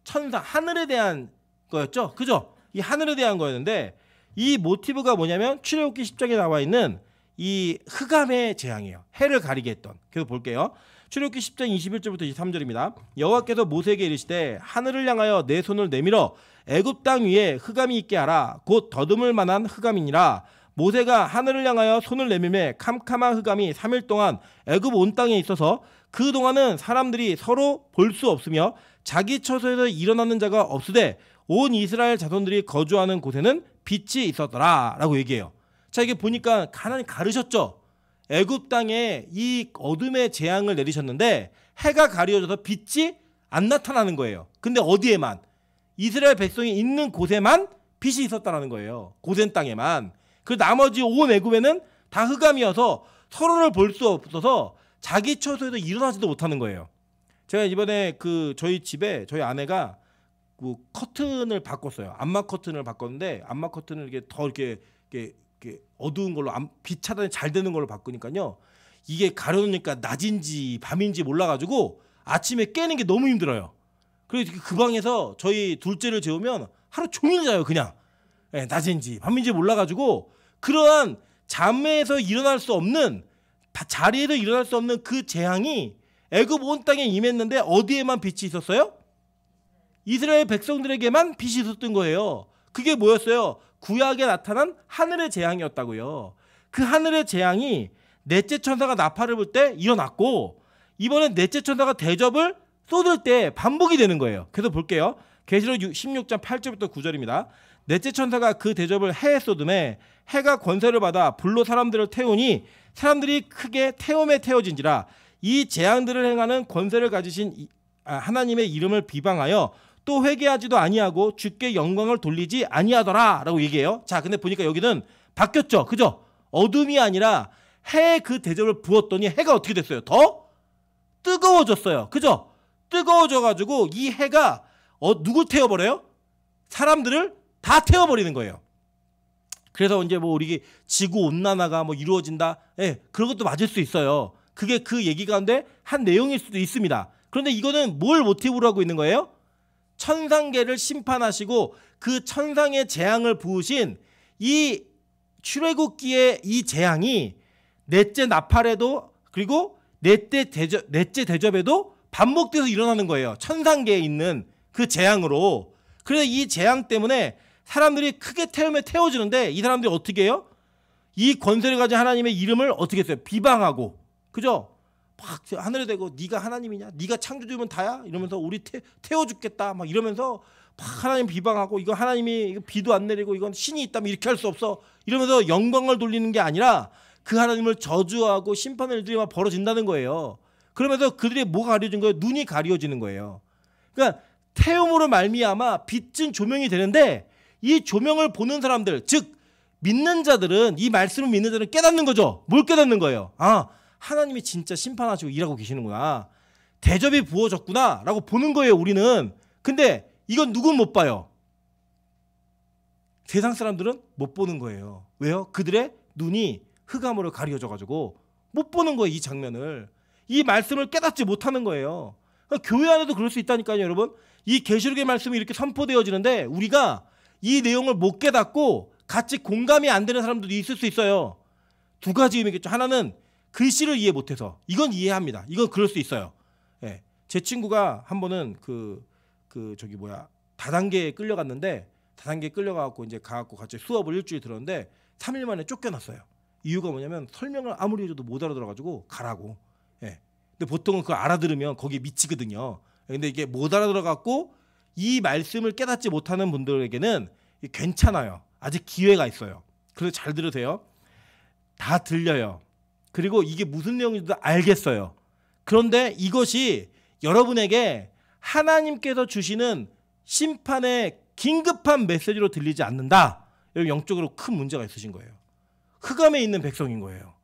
천사, 하늘에 대한 거였죠. 그죠? 이 하늘에 대한 거였는데 이 모티브가 뭐냐면 출애굽기 10장에 나와 있는 이 흑암의 재앙이에요. 해를 가리게 했던. 계속 볼게요. 출애굽기 10장 21절부터 23절입니다. 여호와께서 모세에게 이르시되 하늘을 향하여 내 손을 내밀어 애굽 땅 위에 흑암이 있게 하라. 곧 더듬을 만한 흑암이니라. 모세가 하늘을 향하여 손을 내밀매 캄캄한 흑암이 3일 동안 애굽 온 땅에 있어서 그 동안은 사람들이 서로 볼 수 없으며 자기 처소에서 일어나는 자가 없으되 온 이스라엘 자손들이 거주하는 곳에는 빛이 있었더라 라고 얘기해요. 자, 이게 보니까 하나님 가르셨죠. 애굽 땅에 이 어둠의 재앙을 내리셨는데 해가 가려져서 빛이 안 나타나는 거예요. 근데 어디에만? 이스라엘 백성이 있는 곳에만 빛이 있었다는 거예요. 고센 땅에만. 그 나머지 온 애굽에는 다 흑암이어서 서로를 볼 수 없어서 자기 처소에서 일어나지도 못하는 거예요. 제가 이번에 그 저희 집에 저희 아내가 그 커튼을 바꿨어요. 암막 커튼을 바꿨는데 암막 커튼을 이렇게 더 이렇게 어두운 걸로 빛 차단이 잘 되는 걸로 바꾸니까요. 이게 가려놓으니까 낮인지 밤인지 몰라가지고 아침에 깨는 게 너무 힘들어요. 그래서 그 방에서 저희 둘째를 재우면 하루 종일 자요 그냥. 네, 낮인지 밤인지 몰라가지고 그러한 잠에서 일어날 수 없는 자리에서 일어날 수 없는 그 재앙이 애굽 온 땅에 임했는데 어디에만 빛이 있었어요? 이스라엘 백성들에게만 빛이 있었던 거예요. 그게 뭐였어요? 구약에 나타난 하늘의 재앙이었다고요. 그 하늘의 재앙이 넷째 천사가 나팔을 불 때 일어났고 이번엔 넷째 천사가 대접을 쏟을 때 반복이 되는 거예요. 그래서 볼게요. 계시록 16장 8절부터 9절입니다. 넷째 천사가 그 대접을 해에 쏟음에 해가 권세를 받아 불로 사람들을 태우니 사람들이 크게 태움에 태워진지라. 이 재앙들을 행하는 권세를 가지신 하나님의 이름을 비방하여 또 회개하지도 아니하고 주께 영광을 돌리지 아니하더라 라고 얘기해요. 자, 근데 보니까 여기는 바뀌었죠. 그죠? 어둠이 아니라 해에 그 대접을 부었더니 해가 어떻게 됐어요? 더 뜨거워졌어요. 그죠? 뜨거워져가지고 이 해가 누굴 태워버려요? 사람들을 다 태워버리는 거예요. 그래서 이제 뭐 우리 지구 온난화가 뭐 이루어진다. 예, 그런 것도 맞을 수 있어요. 그게 그 얘기 가운데 한 내용일 수도 있습니다. 그런데 이거는 뭘 모티브로 하고 있는 거예요? 천상계를 심판하시고 그 천상의 재앙을 부으신 이 출애굽기의 이 재앙이 넷째 나팔에도 그리고 넷째 대접에도 반복돼서 일어나는 거예요. 천상계에 있는 그 재앙으로. 그래서 이 재앙 때문에 사람들이 크게 태움에 태워지는데 이 사람들이 어떻게 해요? 이 권세를 가진 하나님의 이름을 어떻게 했어요? 비방하고. 그죠? 막 하늘에 대고 네가 하나님이냐? 네가 창조주면 다야? 이러면서 우리 태워 죽겠다. 막 이러면서 막 하나님 비방하고 이거 하나님이 비도 안 내리고 이건 신이 있다면 이렇게 할 수 없어. 이러면서 영광을 돌리는 게 아니라 그 하나님을 저주하고 심판의 일들이 막 벌어진다는 거예요. 그러면서 그들이 뭐가 가려진 거예요? 눈이 가려지는 거예요. 그러니까 태움으로 말미암아 빛은 조명이 되는데 이 조명을 보는 사람들, 즉 믿는 자들은 이 말씀을 믿는 자들은 깨닫는 거죠. 뭘 깨닫는 거예요? 아, 하나님이 진짜 심판하시고 일하고 계시는구나. 대접이 부어졌구나 라고 보는 거예요. 우리는. 근데 이건 누군 못 봐요? 세상 사람들은 못 보는 거예요. 왜요? 그들의 눈이 흑암으로 가려져가지고 못 보는 거예요. 이 장면을. 이 말씀을 깨닫지 못하는 거예요. 그러니까 교회 안에도 그럴 수 있다니까요. 여러분. 이 계시록의 말씀이 이렇게 선포되어지는데 우리가 이 내용을 못 깨닫고 같이 공감이 안 되는 사람들도 있을 수 있어요. 두 가지 의미겠죠. 하나는 글씨를 이해 못해서. 이건 이해합니다. 이건 그럴 수 있어요. 예. 제 친구가 한 번은 다단계에 끌려갔는데 다단계에 끌려가갖고 이제 가갖고 같이 수업을 일주일 들었는데 3일 만에 쫓겨났어요. 이유가 뭐냐면 설명을 아무리 해줘도 못 알아들어가지고 가라고. 예. 근데 보통은 그걸 알아들으면 거기에 미치거든요. 근데 이게 못 알아들어갖고 이 말씀을 깨닫지 못하는 분들에게는 괜찮아요. 아직 기회가 있어요. 그래서 잘 들으세요. 다 들려요. 그리고 이게 무슨 내용인지도 알겠어요. 그런데 이것이 여러분에게 하나님께서 주시는 심판의 긴급한 메시지로 들리지 않는다. 여러분 영적으로 큰 문제가 있으신 거예요. 흑암에 있는 백성인 거예요.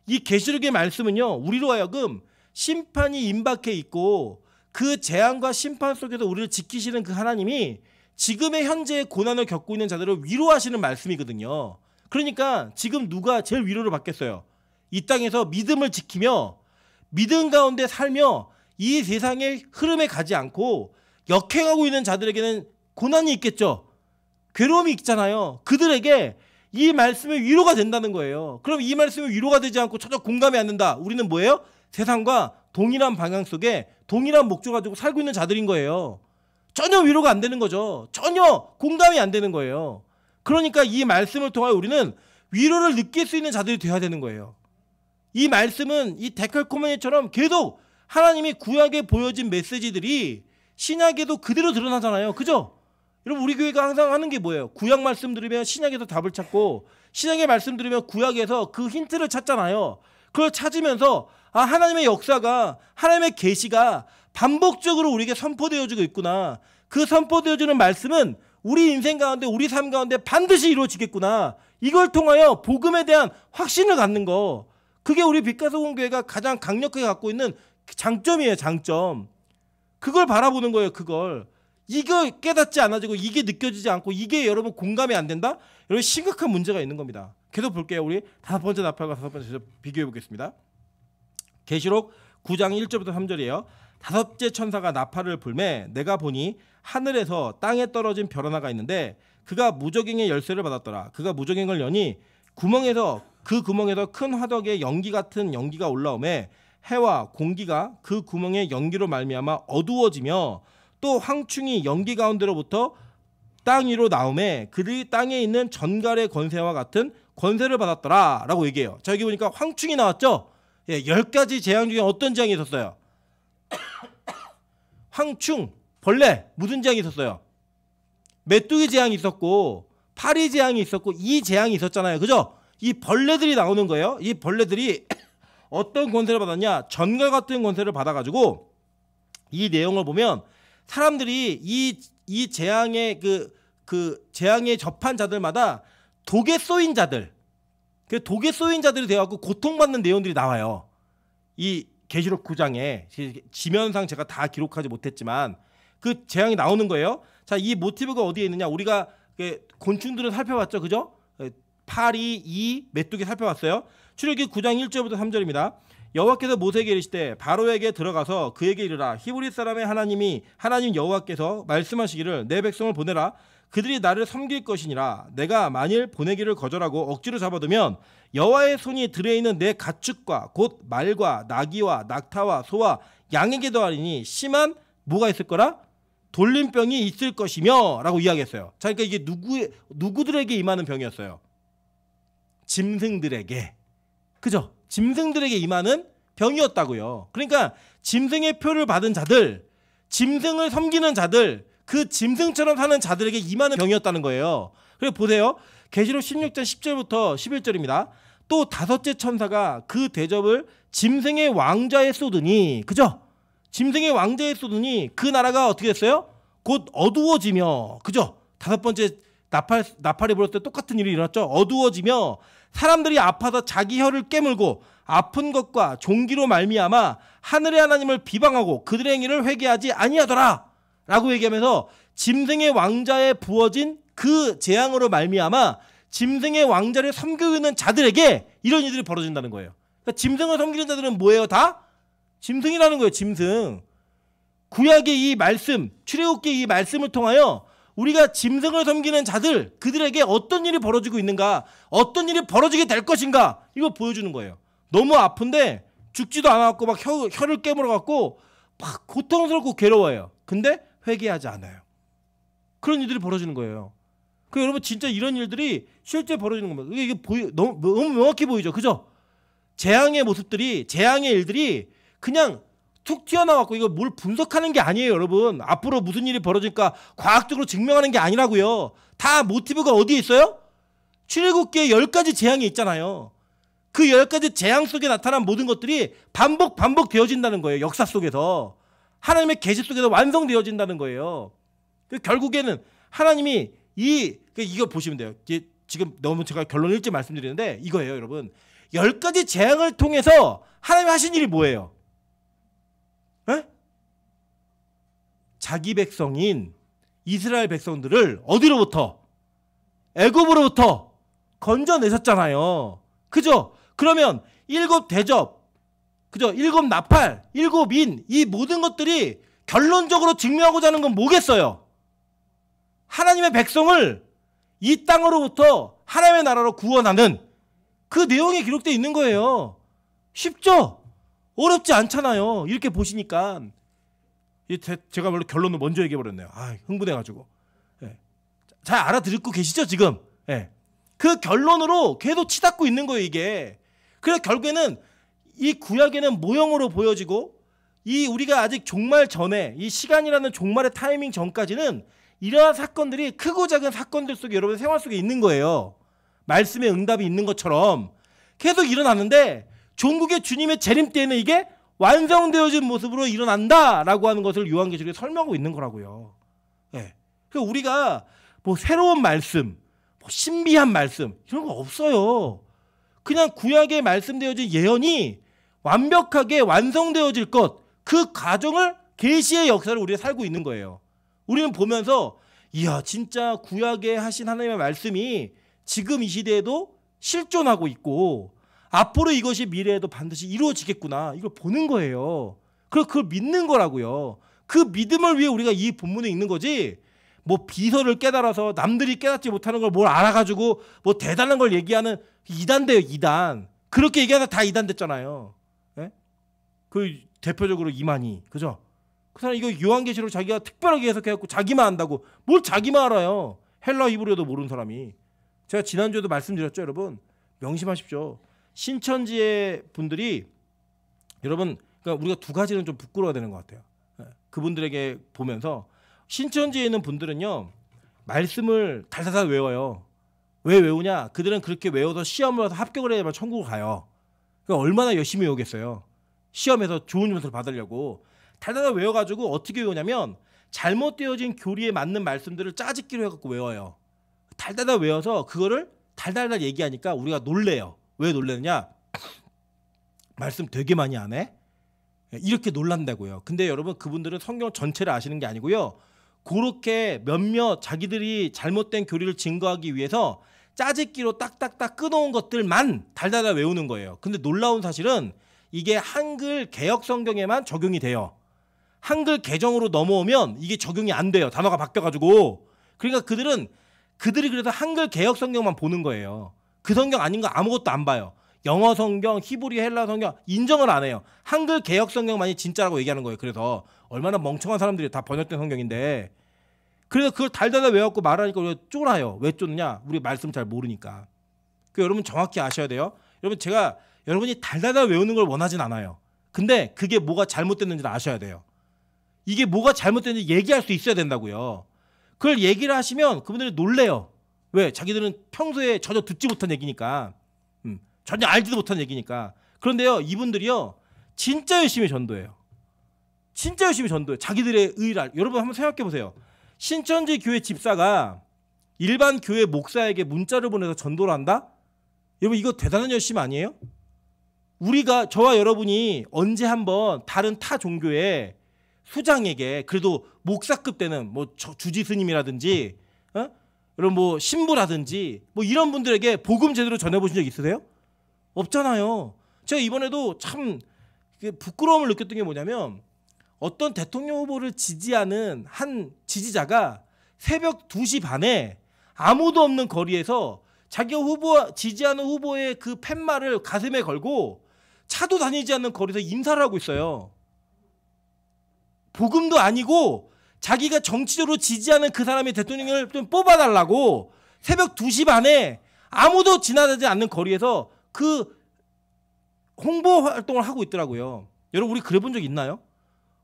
이 계시록의 말씀은요, 우리로 하여금 심판이 임박해 있고 그 재앙과 심판 속에서 우리를 지키시는 그 하나님이 지금의 현재의 고난을 겪고 있는 자들을 위로하시는 말씀이거든요. 그러니까 지금 누가 제일 위로를 받겠어요? 이 땅에서 믿음을 지키며 믿음 가운데 살며 이 세상의 흐름에 가지 않고 역행하고 있는 자들에게는 고난이 있겠죠. 괴로움이 있잖아요. 그들에게 이 말씀이 위로가 된다는 거예요. 그럼 이 말씀이 위로가 되지 않고 전혀 공감이 안 된다. 우리는 뭐예요? 세상과 동일한 방향 속에 동일한 목적 가지고 살고 있는 자들인 거예요. 전혀 위로가 안 되는 거죠. 전혀 공감이 안 되는 거예요. 그러니까 이 말씀을 통하여 우리는 위로를 느낄 수 있는 자들이 되어야 되는 거예요. 이 말씀은 이 데칼코마니처럼 계속 하나님이 구약에 보여진 메시지들이 신약에도 그대로 드러나잖아요. 그죠? 여러분 우리 교회가 항상 하는 게 뭐예요? 구약 말씀 들으면 신약에서 답을 찾고 신약의 말씀 들으면 구약에서 그 힌트를 찾잖아요. 그걸 찾으면서 하나님의 역사가 하나님의 계시가 반복적으로 우리에게 선포되어지고 있구나. 그 선포되어지는 말씀은 우리 인생 가운데 우리 삶 가운데 반드시 이루어지겠구나. 이걸 통하여 복음에 대한 확신을 갖는 거. 그게 우리 빛가서공교회가 가장 강력하게 갖고 있는 장점이에요. 장점. 그걸 바라보는 거예요. 그걸. 이거 깨닫지 않아지고 이게 느껴지지 않고 이게 여러분 공감이 안 된다? 여러분 심각한 문제가 있는 겁니다. 계속 볼게요. 우리 5번째 나팔과 5번째 비교해 보겠습니다. 계시록 9장 1절부터 3절이에요. 5째 천사가 나팔을 불매 내가 보니 하늘에서 땅에 떨어진 별 하나가 있는데 그가 무저갱의 열쇠를 받았더라. 그가 무저갱을 여니 그 구멍에서 큰 화덕에 연기 같은 연기가 올라오매 해와 공기가 그 구멍의 연기로 말미암아 어두워지며 또 황충이 연기 가운데로부터 땅 위로 나오매 그들이 땅에 있는 전갈의 권세와 같은 권세를 받았더라 라고 얘기해요. 자 여기 보니까 황충이 나왔죠. 10가지 재앙 중에 어떤 재앙이 있었어요? 황충, 벌레, 무슨 재앙이 있었어요? 메뚜기 재앙이 있었고 파리 재앙이 있었고 이 재앙이 있었잖아요. 그죠? 이 벌레들이 나오는 거예요. 이 벌레들이 어떤 권세를 받았냐? 전갈 같은 권세를 받아가지고 이 내용을 보면 사람들이 이 재앙의 그 재앙에 접한 자들마다 독에 쏘인 자들, 그 독에 쏘인 자들이 되어갖고 고통받는 내용들이 나와요. 이 계시록 9장에 지면상 제가 다 기록하지 못했지만 그 재앙이 나오는 거예요. 자, 이 모티브가 어디에 있느냐? 우리가 곤충들을 살펴봤죠, 그죠? 파리, 이, 메뚜기 살펴봤어요. 출애굽기 9장 1절부터 3절입니다. 여호와께서 모세에게 이르시되 바로에게 들어가서 그에게 이르라. 히브리 사람의 하나님 여호와께서 말씀하시기를 내 백성을 보내라. 그들이 나를 섬길 것이니라. 내가 만일 보내기를 거절하고 억지로 잡아두면 여호와의 손이 들에 있는 내 가축과 곧 말과 나귀와 낙타와 소와 양에게도 하리니 심한 뭐가 있을 거라? 돌림병이 있을 것이며 라고 이야기했어요. 자, 그러니까 이게 누구들에게 임하는 병이었어요? 짐승들에게. 그죠? 짐승들에게 임하는 병이었다고요. 그러니까 짐승의 표를 받은 자들, 짐승을 섬기는 자들, 그 짐승처럼 사는 자들에게 임하는 병이었다는 거예요. 그래서 보세요. 계시록 16장 10절부터 11절입니다. 또 5째 천사가 그 대접을 짐승의 왕자에 쏟으니, 그죠? 짐승의 왕자에 쏟으니 그 나라가 어떻게 됐어요? 곧 어두워지며, 그죠? 5번째 나팔이 불었을 때 똑같은 일이 일어났죠. 어두워지며 사람들이 아파서 자기 혀를 깨물고 아픈 것과 종기로 말미암아 하늘의 하나님을 비방하고 그들의 행위를 회개하지 아니하더라 라고 얘기하면서 짐승의 왕자에 부어진 그 재앙으로 말미암아 짐승의 왕자를 섬기고 있는 자들에게 이런 일들이 벌어진다는 거예요. 그러니까 짐승을 섬기는 자들은 뭐예요? 다? 짐승이라는 거예요. 짐승. 구약의 이 말씀, 출애굽기의 이 말씀을 통하여 우리가 짐승을 섬기는 자들, 그들에게 어떤 일이 벌어지고 있는가, 어떤 일이 벌어지게 될 것인가, 이거 보여주는 거예요. 너무 아픈데 죽지도 않았고 막 혀를 깨물어갖고 막 고통스럽고 괴로워요. 근데 회개하지 않아요. 그런 일들이 벌어지는 거예요. 그 여러분 진짜 이런 일들이 실제 벌어지는 겁니다. 이게 너무 명확히 보이죠, 그죠? 재앙의 모습들이, 재앙의 일들이 그냥 툭 튀어나왔고 이거 뭘 분석하는 게 아니에요, 여러분. 앞으로 무슨 일이 벌어질까 과학적으로 증명하는 게 아니라고요. 다 모티브가 어디에 있어요? 출애굽기에 10가지 재앙이 있잖아요. 그 10가지 재앙 속에 나타난 모든 것들이 반복 되어진다는 거예요. 역사 속에서. 하나님의 계시 속에서 완성되어진다는 거예요. 결국에는 하나님이 이거 보시면 돼요. 지금 너무 제가 결론 일찍 말씀드리는데 이거예요, 여러분. 10가지 재앙을 통해서 하나님이 하신 일이 뭐예요? 에? 자기 백성인 이스라엘 백성들을 어디로부터? 애굽으로부터 건져내셨잖아요. 그죠? 그러면 7 대접, 그죠? 7 나팔, 7 인, 이 모든 것들이 결론적으로 증명하고자 하는 건 뭐겠어요? 하나님의 백성을 이 땅으로부터 하나님의 나라로 구원하는 그 내용이 기록되어 있는 거예요. 쉽죠? 어렵지 않잖아요. 이렇게 보시니까. 제가 원래 결론을 먼저 얘기해버렸네요. 흥분해가지고. 네. 잘 알아듣고 계시죠, 지금? 네. 그 결론으로 계속 치닫고 있는 거예요, 이게. 그래서 결국에는 이 구약에는 모형으로 보여지고 우리가 아직 종말 전에 이 시간이라는 종말의 타이밍 전까지는 이러한 사건들이 크고 작은 사건들 속에 여러분의 생활 속에 있는 거예요. 말씀의 응답이 있는 것처럼 계속 일어나는데 종국의 주님의 재림 때에는 이게 완성되어진 모습으로 일어난다라고 하는 것을 요한계시록에 설명하고 있는 거라고요. 네. 그러니까 우리가 뭐 새로운 말씀, 뭐 신비한 말씀 이런 거 없어요. 그냥 구약에 말씀되어진 예언이 완벽하게 완성되어질 것, 그 과정을 계시의 역사를 우리가 살고 있는 거예요. 우리는 보면서 이야 진짜 구약에 하신 하나님의 말씀이 지금 이 시대에도 실존하고 있고 앞으로 이것이 미래에도 반드시 이루어지겠구나 이걸 보는 거예요. 그래서 그걸 믿는 거라고요. 그 믿음을 위해 우리가 이 본문에 있는 거지 뭐 비서를 깨달아서 남들이 깨닫지 못하는 걸 뭘 알아가지고 뭐 대단한 걸 얘기하는 이단돼요. 이단. 그렇게 얘기하다 다 이단 됐잖아요. 네? 그 대표적으로 이만희 그죠? 그 사람 이거 요한계시록 자기가 특별하게 해석해갖고 자기만 안다고 뭘 자기만 알아요. 헬라 히브리어도 모르는 사람이. 제가 지난주에도 말씀드렸죠, 여러분. 명심하십시오. 신천지의 분들이 여러분 그러니까 우리가 두 가지는 좀 부끄러워야 되는 것 같아요. 그분들에게 보면서 신천지에 있는 분들은요 말씀을 달달달 외워요. 왜 외우냐? 그들은 그렇게 외워서 시험을 해서 합격을 해야만 천국을 가요. 그러니까 얼마나 열심히 외우겠어요. 시험에서 좋은 점수를 받으려고 달달달 외워가지고 어떻게 외우냐면 잘못되어진 교리에 맞는 말씀들을 짜집기로 해갖고 외워요. 달달달 외워서 그거를 달달달 얘기하니까 우리가 놀래요. 왜 놀래느냐? 말씀 되게 많이 안 해? 이렇게 놀란다고요. 근데 여러분 그분들은 성경 전체를 아시는 게 아니고요. 그렇게 몇몇 자기들이 잘못된 교리를 증거하기 위해서 짜집기로 딱딱딱 끊어온 것들만 달달달 외우는 거예요. 근데 놀라운 사실은 이게 한글 개역 성경에만 적용이 돼요. 한글 개정으로 넘어오면 이게 적용이 안 돼요. 단어가 바뀌어가지고. 그러니까 그들이 그래서 한글 개역 성경만 보는 거예요. 그 성경 아닌 거 아무것도 안 봐요. 영어 성경, 히브리 헬라 성경 인정을 안 해요. 한글 개역 성경만이 진짜라고 얘기하는 거예요. 그래서 얼마나 멍청한 사람들이 다 번역된 성경인데 그래서 그걸 달달달 외웠고 말하니까 우리가 쫄아요. 왜 쫄느냐? 우리 말씀 잘 모르니까. 여러분 정확히 아셔야 돼요. 여러분 제가 여러분이 달달달 외우는 걸 원하진 않아요. 근데 그게 뭐가 잘못됐는지를 아셔야 돼요. 이게 뭐가 잘못됐는지 얘기할 수 있어야 된다고요. 그걸 얘기를 하시면 그분들이 놀래요. 왜? 자기들은 평소에 전혀 듣지 못한 얘기니까. 전혀 알지도 못한 얘기니까. 그런데요 이분들이요 진짜 열심히 전도해요. 진짜 열심히 전도해요. 자기들의 의를 여러분 한번 생각해 보세요. 신천지 교회 집사가 일반 교회 목사에게 문자를 보내서 전도를 한다? 여러분 이거 대단한 열심 아니에요? 우리가 저와 여러분이 언제 한번 다른 타 종교의 수장에게 그래도 목사급 되는 뭐 주지 스님이라든지 여러분 뭐 신부라든지 뭐 이런 분들에게 복음 제대로 전해보신 적 있으세요? 없잖아요. 제가 이번에도 참 부끄러움을 느꼈던 게 뭐냐면 어떤 대통령 후보를 지지하는 한 지지자가 새벽 2시 반에 아무도 없는 거리에서 자기가 지지하는 후보의 그 팻말을 가슴에 걸고 차도 다니지 않는 거리에서 인사를 하고 있어요. 복음도 아니고 자기가 정치적으로 지지하는 그 사람이 대통령을 좀 뽑아달라고 새벽 2시 반에 아무도 지나가지 않는 거리에서 그 홍보 활동을 하고 있더라고요. 여러분 우리 그래 본 적 있나요?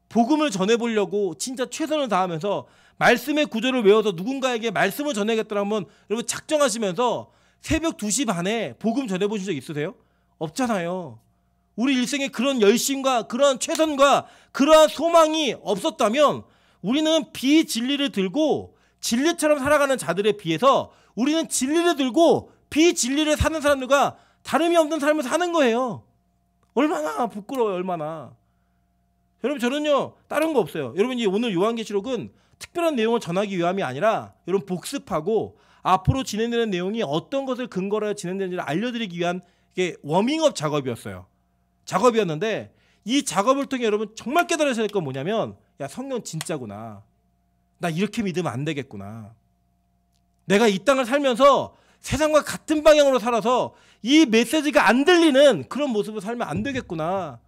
복음을 전해보려고 진짜 최선을 다하면서 말씀의 구절을 외워서 누군가에게 말씀을 전해야겠다고 한번 여러분 작정하시면서 새벽 2시 반에 복음 전해보신 적 있으세요? 없잖아요. 우리 일생에 그런 열심과 그러한 최선과 그러한 소망이 없었다면 우리는 비진리를 들고 진리처럼 살아가는 자들에 비해서 우리는 진리를 들고 비진리를 사는 사람들과 다름이 없는 삶을 사는 거예요. 얼마나 부끄러워요. 얼마나. 여러분 저는요 다른 거 없어요. 여러분 이 오늘 요한계시록은 특별한 내용을 전하기 위함이 아니라 여러분 복습하고 앞으로 진행되는 내용이 어떤 것을 근거로 해서 진행되는지를 알려드리기 위한 이게 워밍업 작업이었어요. 작업이었는데 이 작업을 통해 여러분 정말 깨달으셔야 될 건 뭐냐면 야 성령 진짜구나. 나 이렇게 믿으면 안 되겠구나. 내가 이 땅을 살면서 세상과 같은 방향으로 살아서 이 메시지가 안 들리는 그런 모습을 살면 안 되겠구나.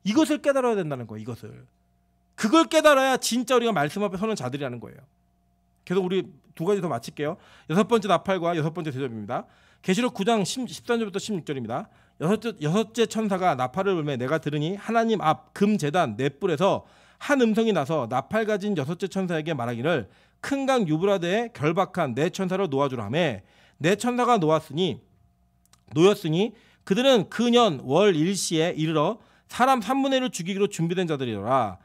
이것을 깨달아야 된다는 거예요. 이것을. 그걸 깨달아야 진짜 우리가 말씀 앞에 서는 자들이라는 거예요. 계속 우리 2가지 더 마칠게요. 6번째 나팔과 6번째 대접입니다. 계시록 9장 13절부터 16절입니다. 여섯째 천사가 나팔을 불매 내가 들으니 하나님 앞 금제단 넷불에서 한 음성이 나서 나팔 가진 6째 천사에게 말하기를 큰 강 유브라데에 결박한 네 천사를 놓아주라 하매 네 천사가 놓였으니 그들은 그 년 월 일시에 이르러 사람 3분의 1을 죽이기로 준비된 자들이더라.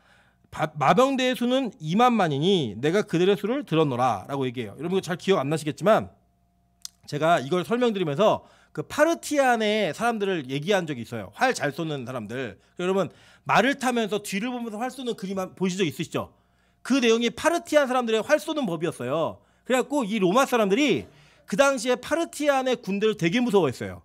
마병대의 수는 2만만이니 내가 그들의 수를 들었노라 라고 얘기해요. 여러분 잘 기억 안 나시겠지만 제가 이걸 설명드리면서 그 파르티안의 사람들을 얘기한 적이 있어요. 활 잘 쏘는 사람들. 여러분 말을 타면서 뒤를 보면서 활 쏘는 그림 보신 적 있으시죠? 그 내용이 파르티안 사람들의 활 쏘는 법이었어요. 그래갖고 이 로마 사람들이 그 당시에 파르티안의 군대를 되게 무서워했어요.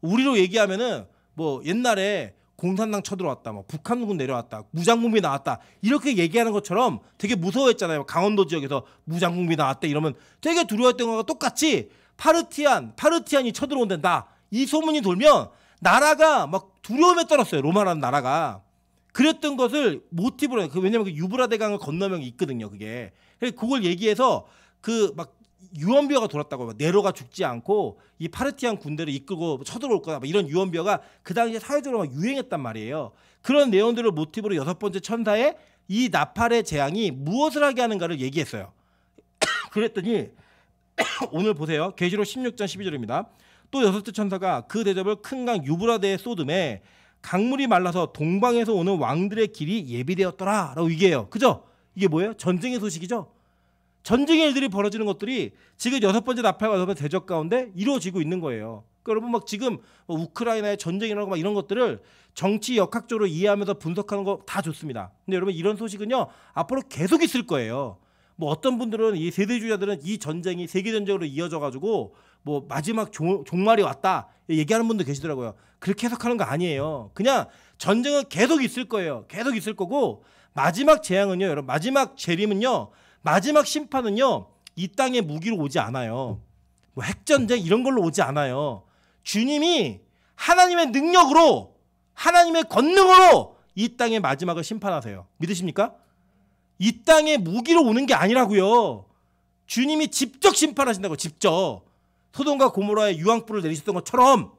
우리로 얘기하면은 뭐 옛날에 공산당 쳐들어왔다, 뭐 북한군 내려왔다, 무장공비 나왔다 이렇게 얘기하는 것처럼 되게 무서워했잖아요. 강원도 지역에서 무장공비 나왔다 이러면 되게 두려워했던 거가 똑같이 파르티안이 쳐들어온단다. 이 소문이 돌면 나라가 막 두려움에 떨었어요. 로마라는 나라가. 그랬던 것을 모티브로 해요. 왜냐면 그 유브라데 강을 건너면 있거든요. 그게. 그걸 얘기해서 그 막 유언비어가 돌았다고. 네로가 죽지 않고 이 파르티안 군대를 이끌고 쳐들어올 거다. 이런 유언비어가 그 당시에 사회적으로 막 유행했단 말이에요. 그런 내용들을 모티브로 6번째 천사의 이 나팔의 재앙이 무엇을 하게 하는가를 얘기했어요. 그랬더니 오늘 보세요. 계시록 16장 12절입니다. 또 6째 천사가 그 대접을 큰 강 유브라데에 쏟음에 강물이 말라서 동방에서 오는 왕들의 길이 예비되었더라 라고 얘기해요. 그죠? 이게 뭐예요? 전쟁의 소식이죠. 전쟁의 일들이 벌어지는 것들이 지금 6번째 나팔과 6번째 대접 가운데 이루어지고 있는 거예요. 그러니까 여러분 막 지금 우크라이나의 전쟁이라고 막 이런 것들을 정치 역학적으로 이해하면서 분석하는 거 다 좋습니다. 근데 여러분 이런 소식은요 앞으로 계속 있을 거예요. 뭐 어떤 분들은 이 세대주의자들은 이 전쟁이 세계 전쟁으로 이어져 가지고 뭐 마지막 종말이 왔다 얘기하는 분도 계시더라고요. 그렇게 해석하는 거 아니에요. 그냥 전쟁은 계속 있을 거예요. 계속 있을 거고 마지막 재앙은요, 여러분 마지막 재림은요, 마지막 심판은요 이 땅의 무기로 오지 않아요. 뭐 핵전쟁 이런 걸로 오지 않아요. 주님이 하나님의 능력으로 하나님의 권능으로 이 땅의 마지막을 심판하세요. 믿으십니까? 이 땅의 무기로 오는 게 아니라고요. 주님이 직접 심판하신다고. 직접 소돔과 고모라에 유황불을 내리셨던 것처럼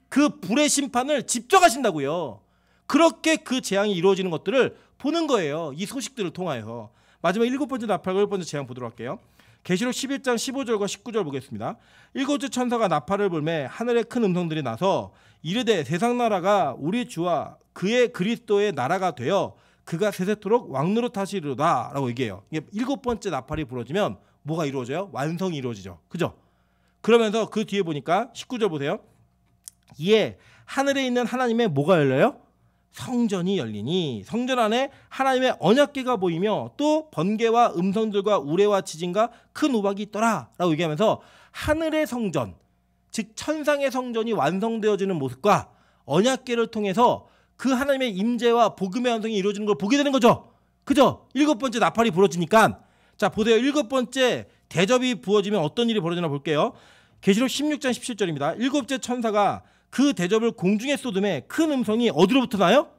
그 불의 심판을 직접 하신다고요. 그렇게 그 재앙이 이루어지는 것들을 보는 거예요. 이 소식들을 통하여서. 마지막 7번째 나팔과 10번째 재앙 보도록 할게요. 계시록 11장 15절과 19절 보겠습니다. 7째 천사가 나팔을 불매 하늘에 큰 음성들이 나서 이르되 세상 나라가 우리 주와 그의 그리스도의 나라가 되어 그가 세세토록 왕노릇 하시리로다 라고 얘기해요. 이게 7번째 나팔이 부러지면 뭐가 이루어져요? 완성이 이루어지죠. 그죠? 그러면서 그 뒤에 보니까 19절 보세요. 이에 하늘에 있는 하나님의 뭐가 열려요? 성전이 열리니 성전 안에 하나님의 언약궤가 보이며 또 번개와 음성들과 우레와 지진과 큰 우박이 있더라 라고 얘기하면서 하늘의 성전, 즉 천상의 성전이 완성되어지는 모습과 언약궤를 통해서 그 하나님의 임재와 복음의 완성이 이루어지는 걸 보게 되는 거죠. 그죠? 7번째 나팔이 부러지니까. 자 보세요. 7번째 대접이 부어지면 어떤 일이 벌어지나 볼게요. 계시록 16장 17절입니다. 7째 천사가 그 대접을 공중에 쏟음에 큰 음성이 어디로부터 나요?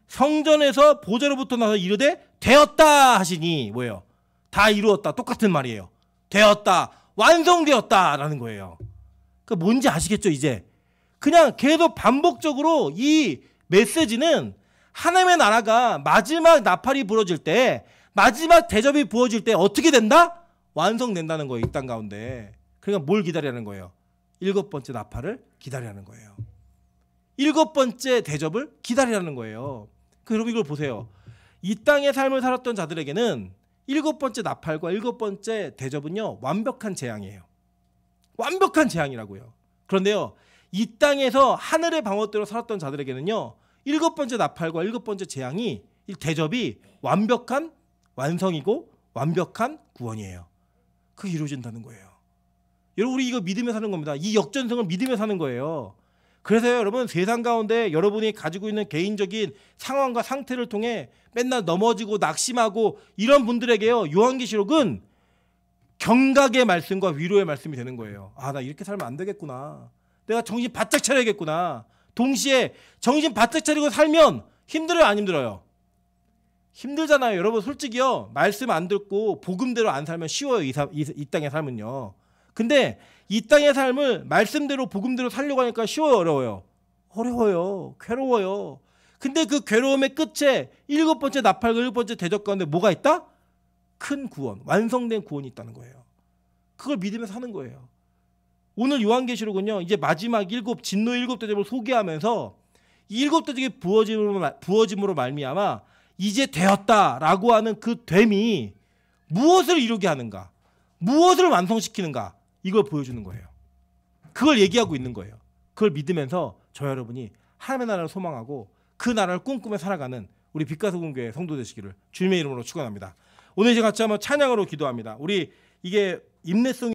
성전에서 보좌로부터 나서 이르되 되었다 하시니 뭐예요? 다 이루었다. 똑같은 말이에요. 되었다. 완성되었다 라는 거예요. 그 뭔지 아시겠죠 이제? 그냥 계속 반복적으로 이 메시지는 하나님의 나라가 마지막 나팔이 부러질 때, 마지막 대접이 부어질 때 어떻게 된다? 완성된다는 거예요. 이 땅 가운데. 그러니까 뭘 기다리라는 거예요? 7번째 나팔을 기다리라는 거예요. 7번째 대접을 기다리라는 거예요. 여러분 이걸 보세요. 이 땅의 삶을 살았던 자들에게는 7번째 나팔과 7번째 대접은요, 완벽한 재앙이에요. 완벽한 재앙이라고요. 그런데요, 이 땅에서 하늘의 방어대로 살았던 자들에게는요, 7번째 나팔과 7번째 재앙이, 이 대접이 완벽한 완성이고 완벽한 구원이에요. 그게 이루어진다는 거예요. 여러분 우리 이거 믿으며 사는 겁니다. 이 역전성을 믿으며 사는 거예요. 그래서요, 여러분 세상 가운데 여러분이 가지고 있는 개인적인 상황과 상태를 통해 맨날 넘어지고 낙심하고 이런 분들에게요, 요한계시록은 경각의 말씀과 위로의 말씀이 되는 거예요. 아, 나 이렇게 살면 안 되겠구나. 내가 정신 바짝 차려야겠구나. 동시에 정신 바짝 차리고 살면 힘들어요, 안 힘들어요? 힘들잖아요. 여러분 솔직히요, 말씀 안 듣고 복음대로 안 살면 쉬워요. 이 땅의 삶은요. 근데 이 땅의 삶을 말씀대로 복음대로 살려고 하니까 쉬워요, 어려워요? 어려워요. 괴로워요. 근데 그 괴로움의 끝에 7번째 나팔과 7번째 대접 가운데 뭐가 있다? 큰 구원, 완성된 구원이 있다는 거예요. 그걸 믿으면서 사는 거예요. 오늘 요한계시록은요, 이제 마지막 진노 7 대접을 소개하면서 이 7 대접이 부어짐으로 말미암아 이제 되었다라고 하는 그 됨이 무엇을 이루게 하는가, 무엇을 완성시키는가, 이걸 보여주는 거예요. 그걸 얘기하고 있는 거예요. 그걸 믿으면서 저 여러분이 하나님의 나라를 소망하고 그 나라를 꿈꾸며 살아가는 우리 빛가서금교회 성도 되시기를 주님의 이름으로 축원합니다. 오늘 이제 같이 한번 찬양으로 기도합니다. 우리 이게 인내성이